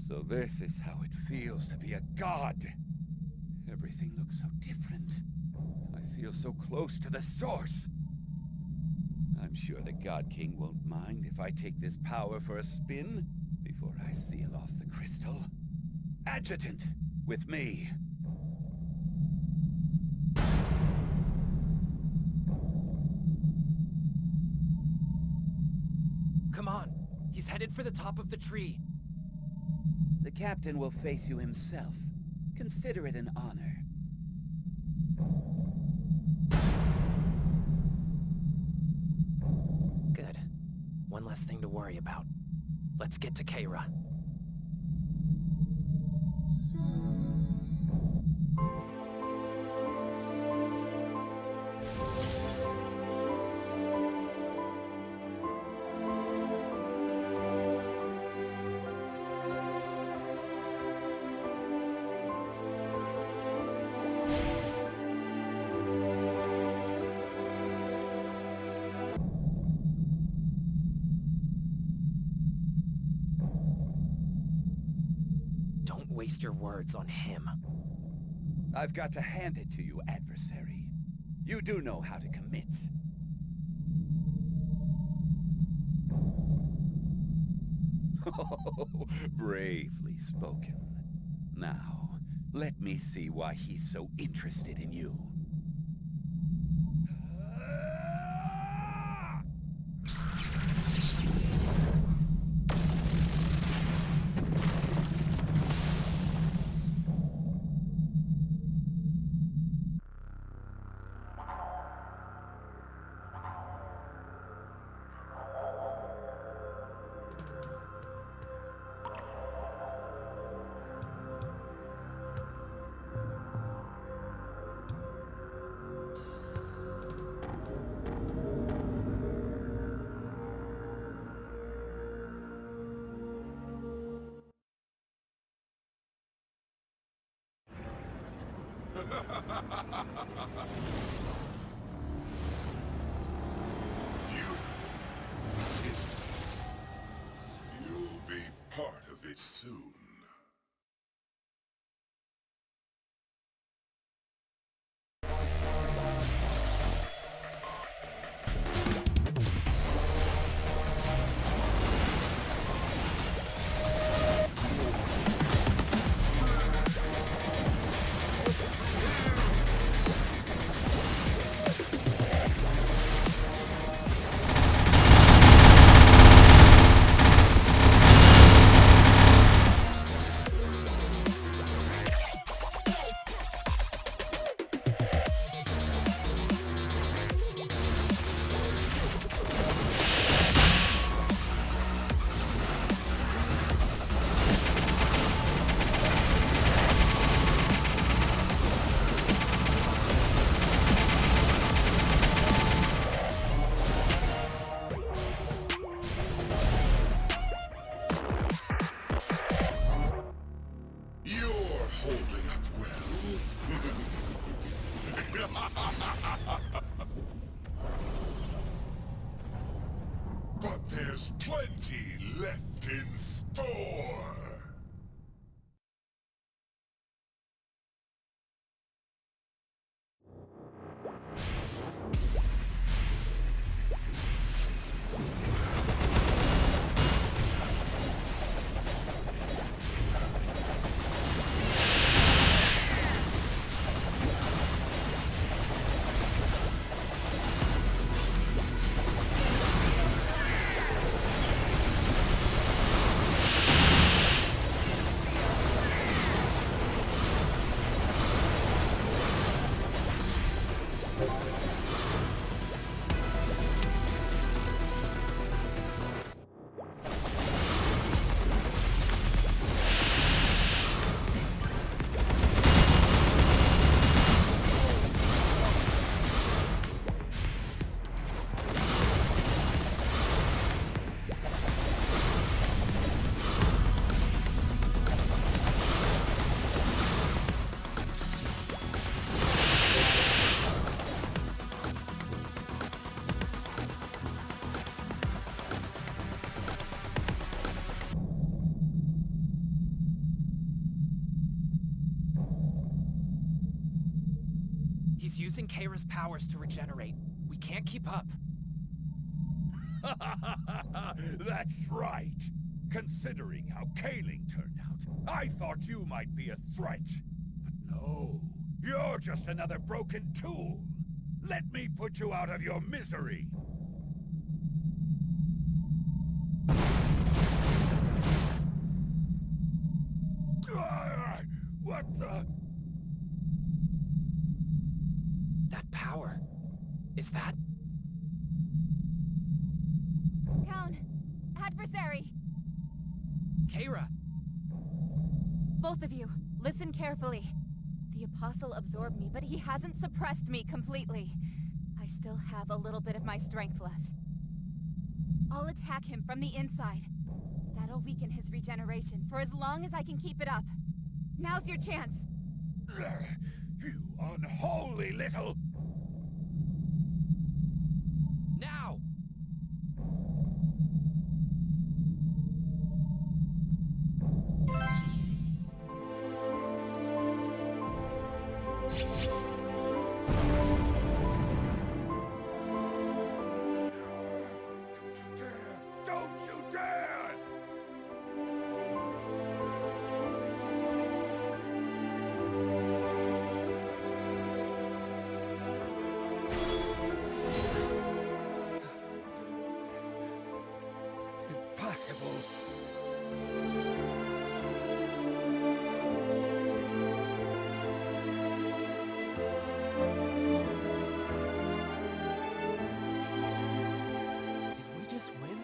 so this is how it feels to be a god. Everything looks so different. I feel so close to the source. I'm sure the God King won't mind if I take this power for a spin before I seal off the crystal. Adjutant, with me. Come on, he's headed for the top of the tree. The captain will face you himself. Consider it an honor. Good. One less thing to worry about. Let's get to Keira. Don't waste your words on him. I've got to hand it to you, adversary. You do know how to commit. Oh, bravely spoken. Now, let me see why he's so interested in you. Beautiful, isn't it? You'll be part of it soon. But there's plenty left in store! He's using Keira's powers to regenerate. We can't keep up. That's right. Considering how Kaling turned out, I thought you might be a threat. But no, you're just another broken tool. Let me put you out of your misery. What the? That power. Is that... Count. Adversary. Keira? Both of you, listen carefully. The Apostle absorbed me, but he hasn't suppressed me completely. I still have a little bit of my strength left. I'll attack him from the inside. That'll weaken his regeneration for as long as I can keep it up. Now's your chance. You unholy little... Now! Don't you dare! Impossible. Did we just win?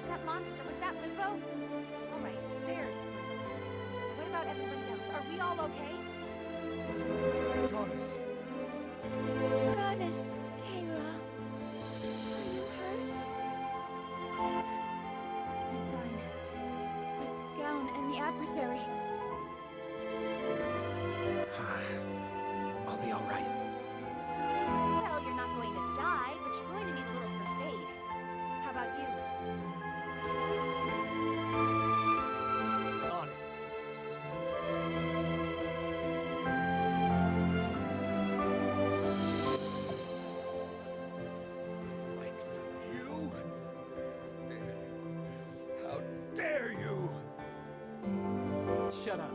That monster, was that Limbo? Alright, there's Limbo. What about everybody else? Are we all okay? Goddess, Goddess, Keira. Are you hurt? I'm fine. My gown and the adversary. I'll be alright. Well, you're not going to die, but you're going to need a little first aid. How about you? On it. likes of you? How dare you? Shut up.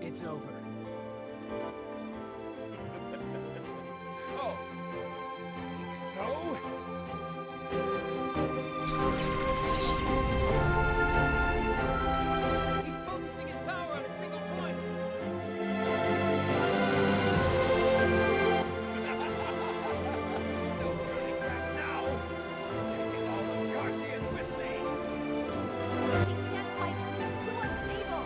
It's over. Oh, think so? He's focusing his power on a single point. No turning back now. I'm taking all of CARCION with me. We can't fight him. He's too unstable.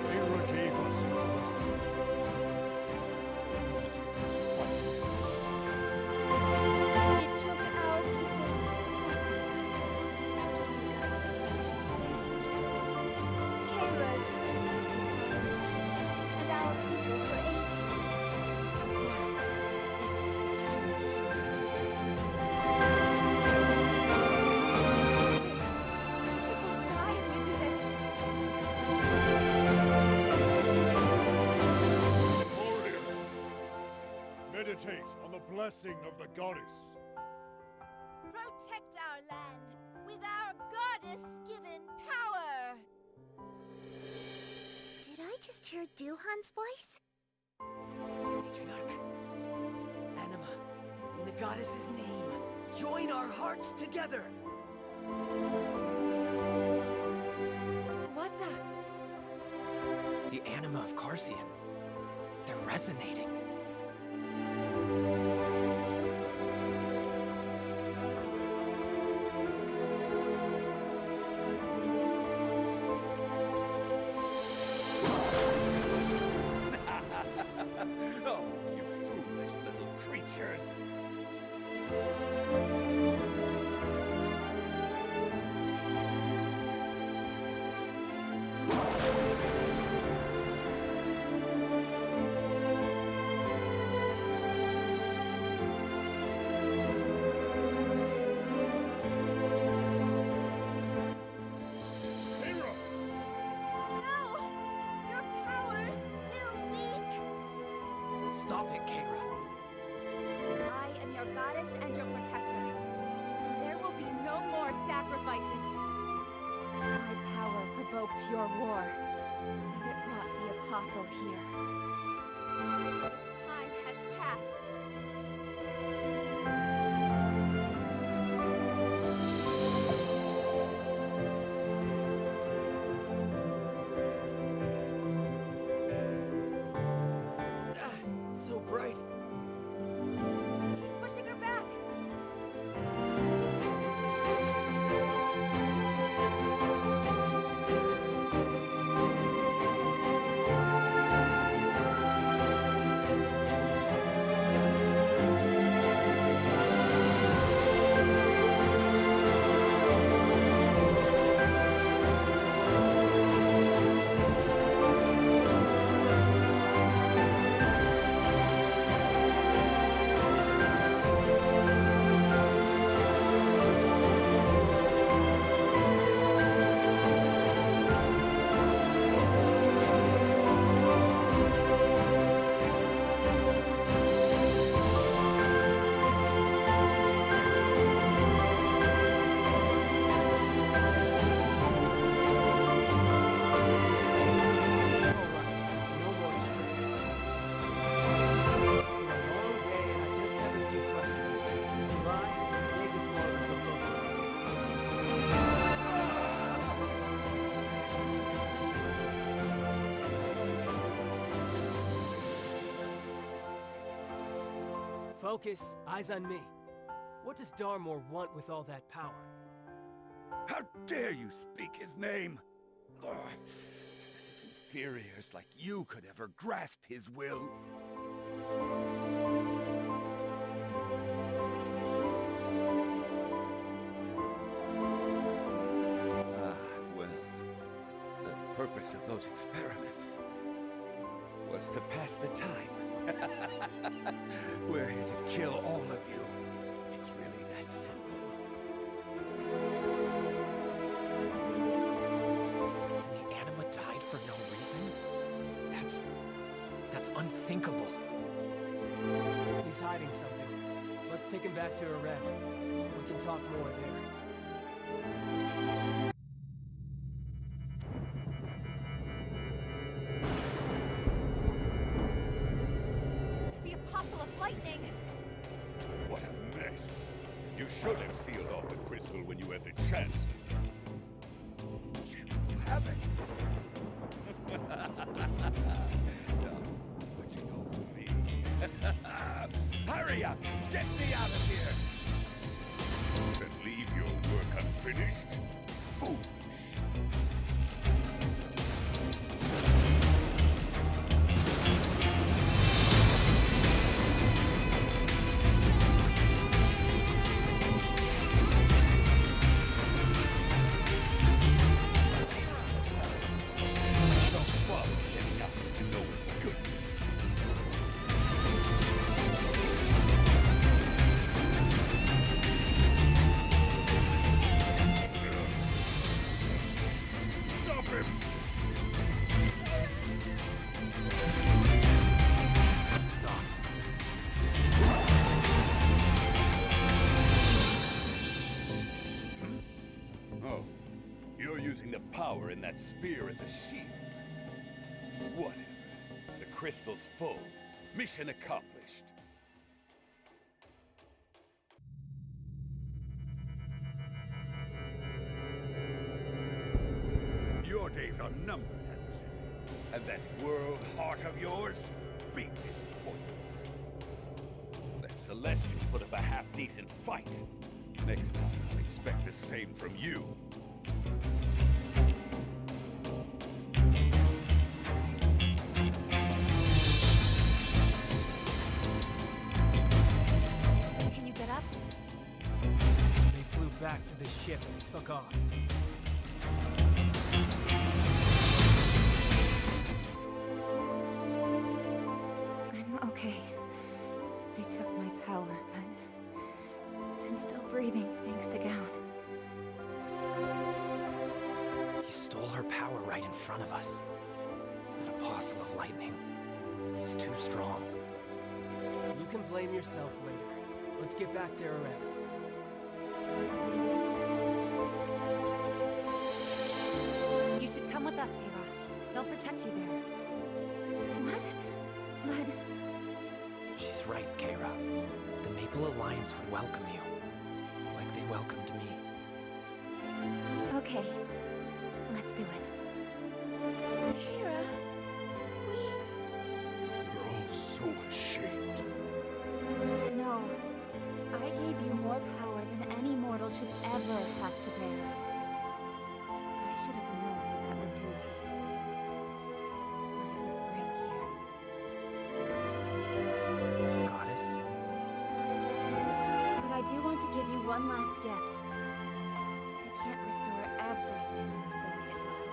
Keira gave us her blessings. It took our people's sacrifice to make us understand. Keira's protected our land and our people for ages. Now, it's our turn. People die if we do this. Warriors, meditate on the blessing of the goddess. Protect our land with our goddess-given power! Did I just hear Duhan's voice? Patriarch, Anima, in the goddess's name, join our hearts together! What the? The anima of CARCION. They're resonating. Oh, you foolish little creatures. your war, and it brought the Apostle here. Its time has passed. So bright. She's pushing her back! Focus, eyes on me. What does Darmor want with all that power? How dare you speak his name? Ugh. As if inferiors like you could ever grasp his will. Well, the purpose of those experiments was to pass the time. We're here to kill all of you. It's really that simple. The anima died for no reason? That's unthinkable. He's hiding something. Let's take him back to Arev. We can talk more there. The Apostle of Lightning! What a mess. You should have sealed off the crystal when you had the chance. General Havoc. Darmor's switching over me. Hurry up! Get me out of here! And leave your work unfinished? Foolish. Don't bother getting up if you know what's good for Stop him! Stop. Oh, you're using the power in that spear as a shield. Whatever. The crystal's full. Mission accomplished. Your days are numbered, adversary. And that world heart of yours? Be disappointed. That Celestial put up a half-decent fight. Next time, I'll expect the same from you. Can you get up? They flew back to the ship and took off. I'm okay. They took my power, but I'm still breathing thanks to Gown. He stole her power right in front of us. That Apostle of Lightning. He's too strong. You can blame yourself later. Let's get back to Arev. You should Come with us, Kira. They'll protect you there. What? But... She's right, Kira. The Maple Alliance would welcome you, like they welcomed me. Okay. Let's do it. Kira, We're all so ashamed. No. I gave you more power than any mortal should ever have to bear. I should have known what that would do to you. What it would bring here. Goddess? But I do want to give you one last gift. I can't restore everything to the way it was,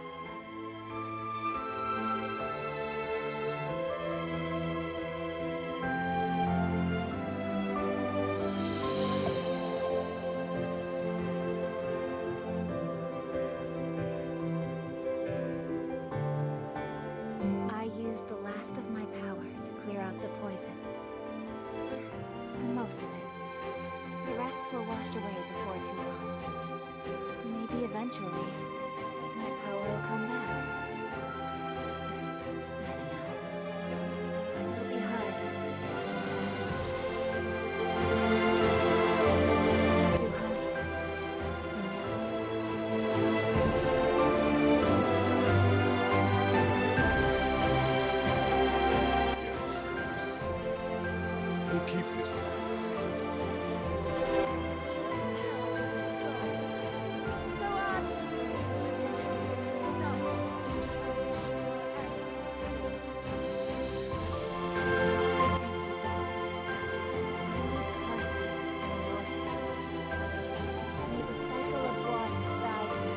I used the last of my power to clear out the poison. Most of it. The rest will wash away before too long. Maybe eventually, my power will come back. I don't know. It'll be hard. Too hard. We'll keep this one safe. So are people not to tarnish your ancestors. I thank you, God. I leave Carcion in your hands. May the cycle of water guide you.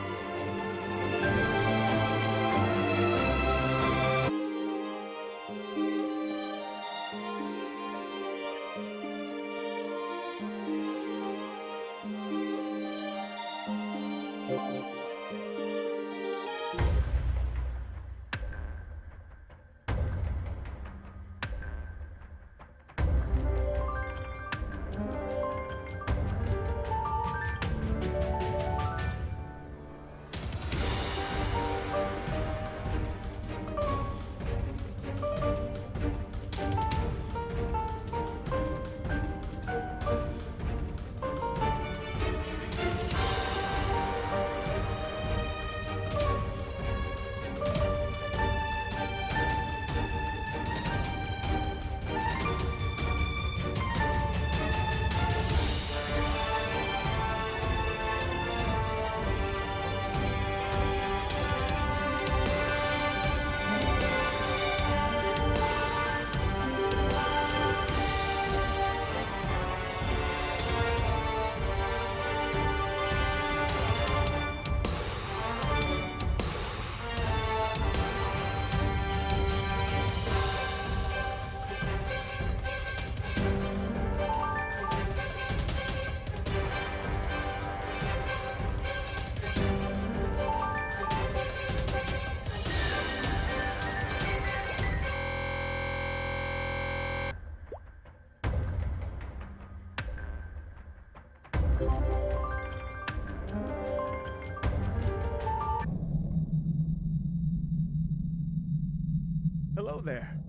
Hello there.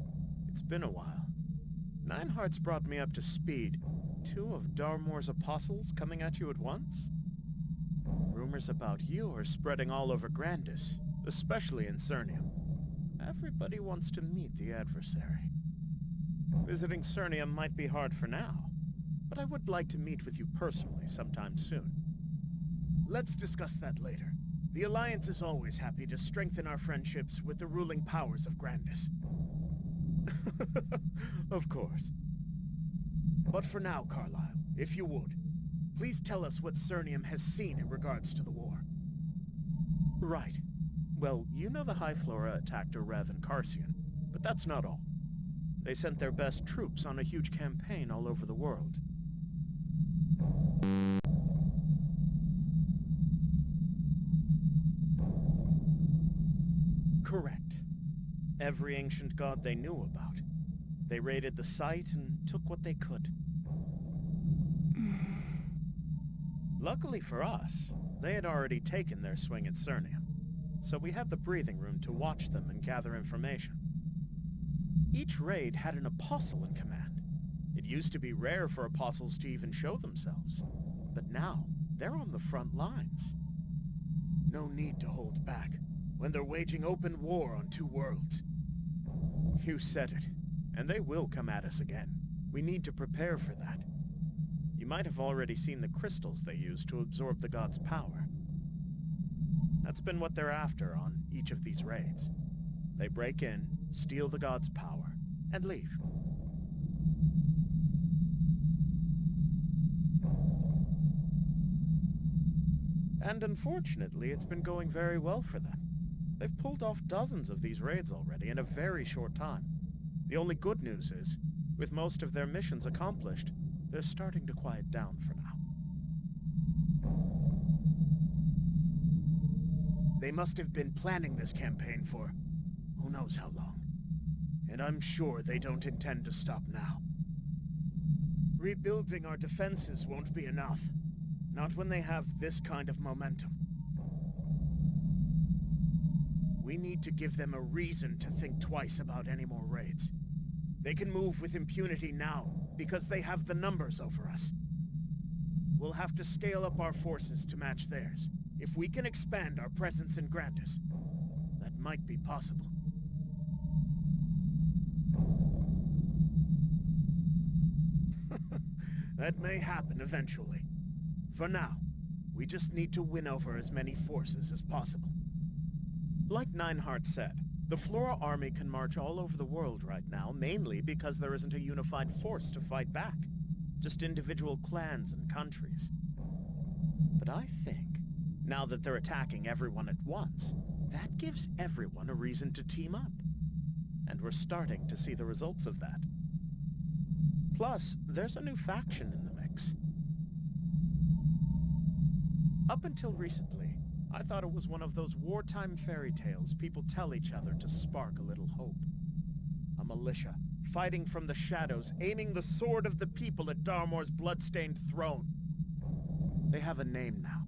It's been a while. Nineheart's brought me up to speed. 2 of Darmor's apostles coming at you at once? Rumors about you are spreading all over Grandis, especially in Cernium. Everybody wants to meet the adversary. Visiting Cernium might be hard for now, but I would like to meet with you personally sometime soon. Let's discuss that later. The Alliance is always happy to strengthen our friendships with the ruling powers of Grandis. Of course. But for now, Carlyle, if you would, please tell us what Cernium has seen in regards to the war. Right. Well, you know the High Flora attacked Rev and CARCION, but that's not all. They sent their best troops on a huge campaign all over the world. Correct. Every ancient god they knew about. They raided the site and took what they could. Luckily for us, they had already taken their swing at Cernium. so we had the breathing room to watch them and gather information. Each raid had an apostle in command. It used to be rare for apostles to even show themselves, but now they're on the front lines. No need to hold back when they're waging open war on two worlds. You said it, and they will come at us again. We need to prepare for that. You might have already seen the crystals they use to absorb the god's power. That's been what they're after on each of these raids. They break in, steal the god's power, and leave. And unfortunately, it's been going very well for them. They've pulled off dozens of these raids already in a very short time. The only good news is, with most of their missions accomplished, they're starting to quiet down for now. They must have been planning this campaign for who knows how long. And I'm sure they don't intend to stop now. Rebuilding our defenses won't be enough. Not when they have this kind of momentum. We need to give them a reason to think twice about any more raids. They can move with impunity now, because they have the numbers over us. We'll have to scale up our forces to match theirs. If we can expand our presence in Grandis, that might be possible. That may happen eventually. For now, we just need to win over as many forces as possible. Like Nineheart said, the Flora army can march all over the world right now, mainly because there isn't a unified force to fight back. Just individual clans and countries. But I think, now that they're attacking everyone at once, that gives everyone a reason to team up. And we're starting to see the results of that. Plus, there's a new faction in the mix. Up until recently, I thought it was one of those wartime fairy tales people tell each other to spark a little hope. A militia, fighting from the shadows, aiming the sword of the people at Darmor's blood-stained throne. They have a name now.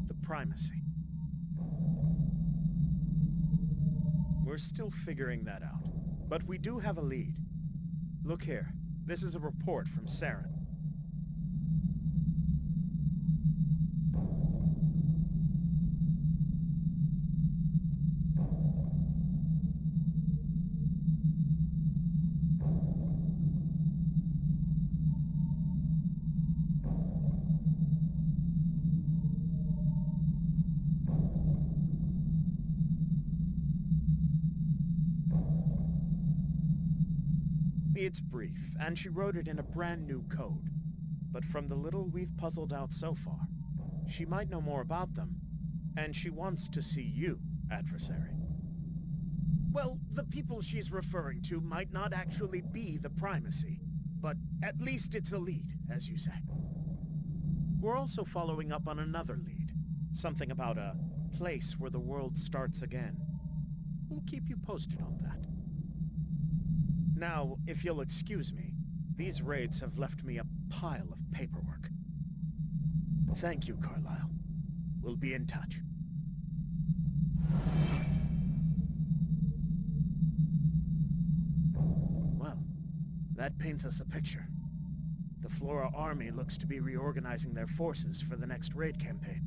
The Primacy. We're still figuring that out, but we do have a lead. Look here, this is a report from Saren. It's brief, and she wrote it in a brand new code. But from the little we've puzzled out so far, she might know more about them, and she wants to see you, adversary. Well, the people she's referring to might not actually be the Primacy, but at least it's a lead, as you say. We're also following up on another lead, something about a place where the world starts again. We'll keep you posted on that. Now, if you'll excuse me, these raids have left me a pile of paperwork. Thank you, Carlyle. We'll be in touch. Well, that paints us a picture. The Flora army looks to be reorganizing their forces for the next raid campaign.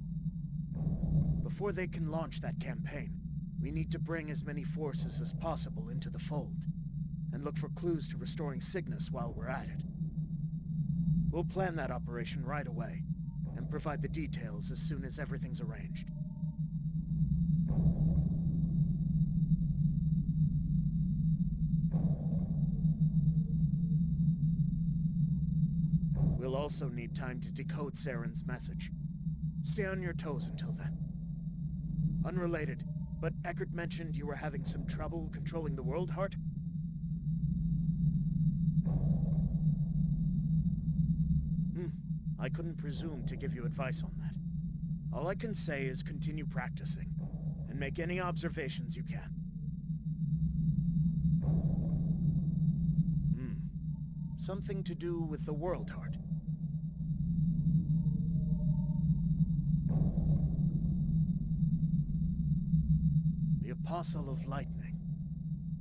Before they can launch that campaign, we need to bring as many forces as possible into the fold, and look for clues to restoring Cygnus while we're at it. We'll plan that operation right away, and provide the details as soon as everything's arranged. We'll also need time to decode Saren's message. Stay on your toes until then. Unrelated, but Eckert mentioned you were having some trouble controlling the World Heart? I couldn't presume to give you advice on that. All I can say is continue practicing, and make any observations you can. Something to do with the World Heart. Apostle of Lightning.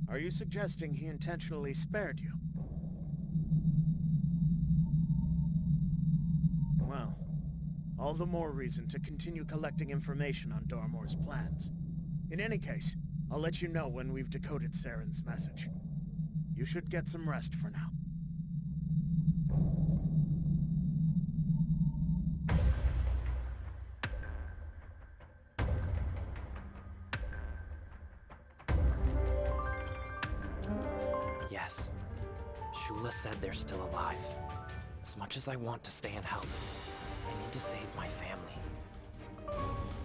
Are you suggesting he intentionally spared you? Well, all the more reason to continue collecting information on Darmor's plans. In any case, I'll let you know when we've decoded Saren's message. You should get some rest for now. Yes. Shula said they're still alive. As much as I want to stay and help, I need to save my family.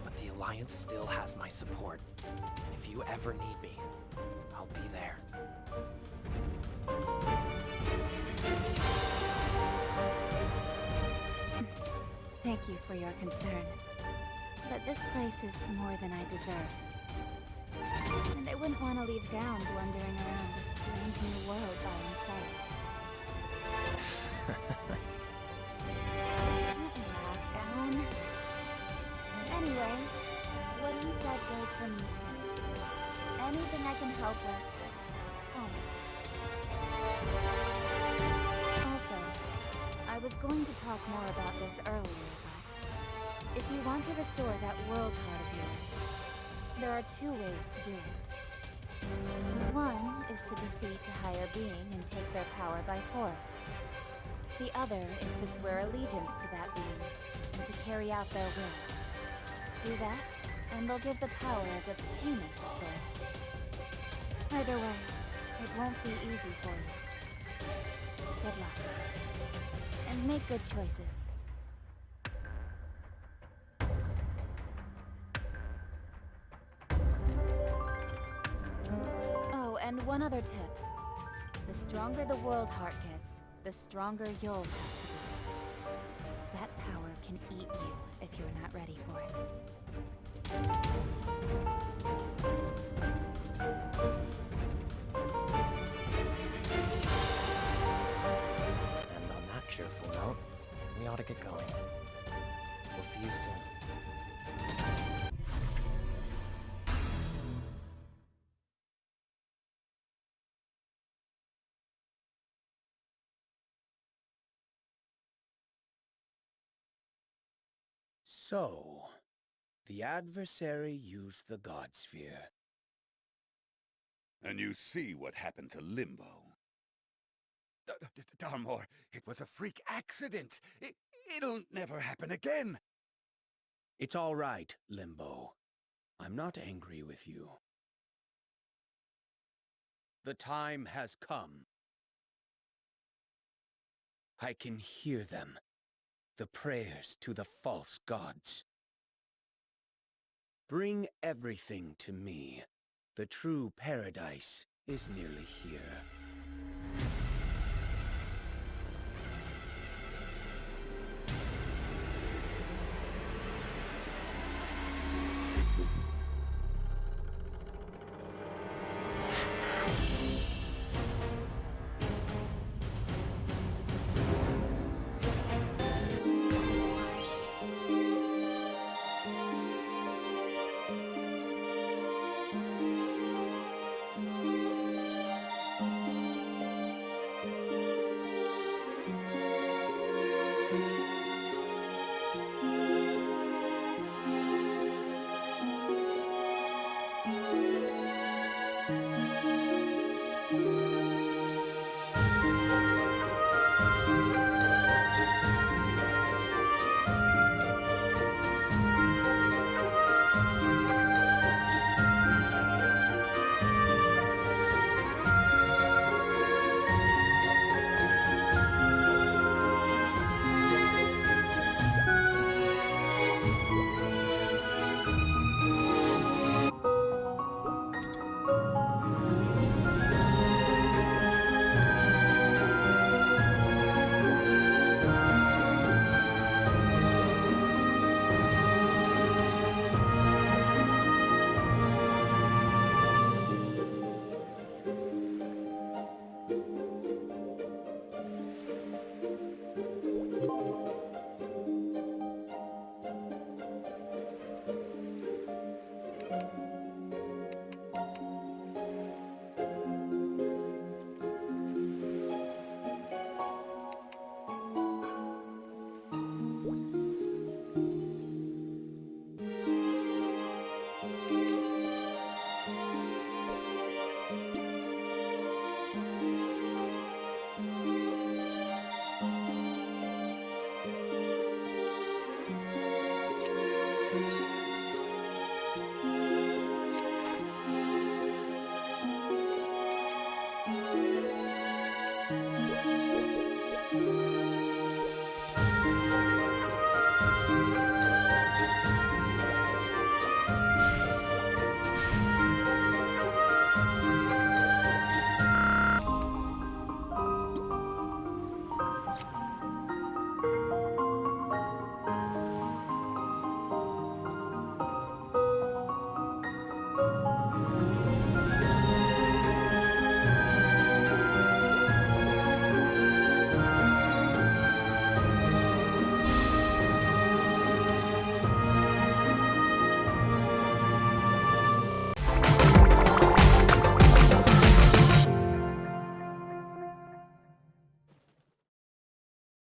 But the Alliance still has my support. And if you ever need me, I'll be there. Thank you for your concern. But this place is more than I deserve. And I wouldn't want to leave Down blundering around this strange new world by himself. Don't laugh, Down. Anyway, what he said goes for me too. Anything I can help with, call me. Also, I was going to talk more about this earlier, but if you want to restore that world heart of yours, there are two ways to do it. One is to defeat a higher being and take their power by force. The other is to swear allegiance to that being and to carry out their will. Do that, and they'll give the power as a payment of sorts. Either way, it won't be easy for you. Good luck. And make good choices. Oh, and one other tip. The stronger the world heart gets, the stronger you'll have to be. That power can eat you if you're not ready for it. And on that cheerful note, we ought to get going. We'll see you soon. So, the adversary used the God Sphere. And you see what happened to Limbo. Darmor, it was a freak accident. It'll never happen again. It's all right, Limbo. I'm not angry with you. The time has come. I can hear them. The prayers to the false gods. Bring everything to me. The true paradise is nearly here.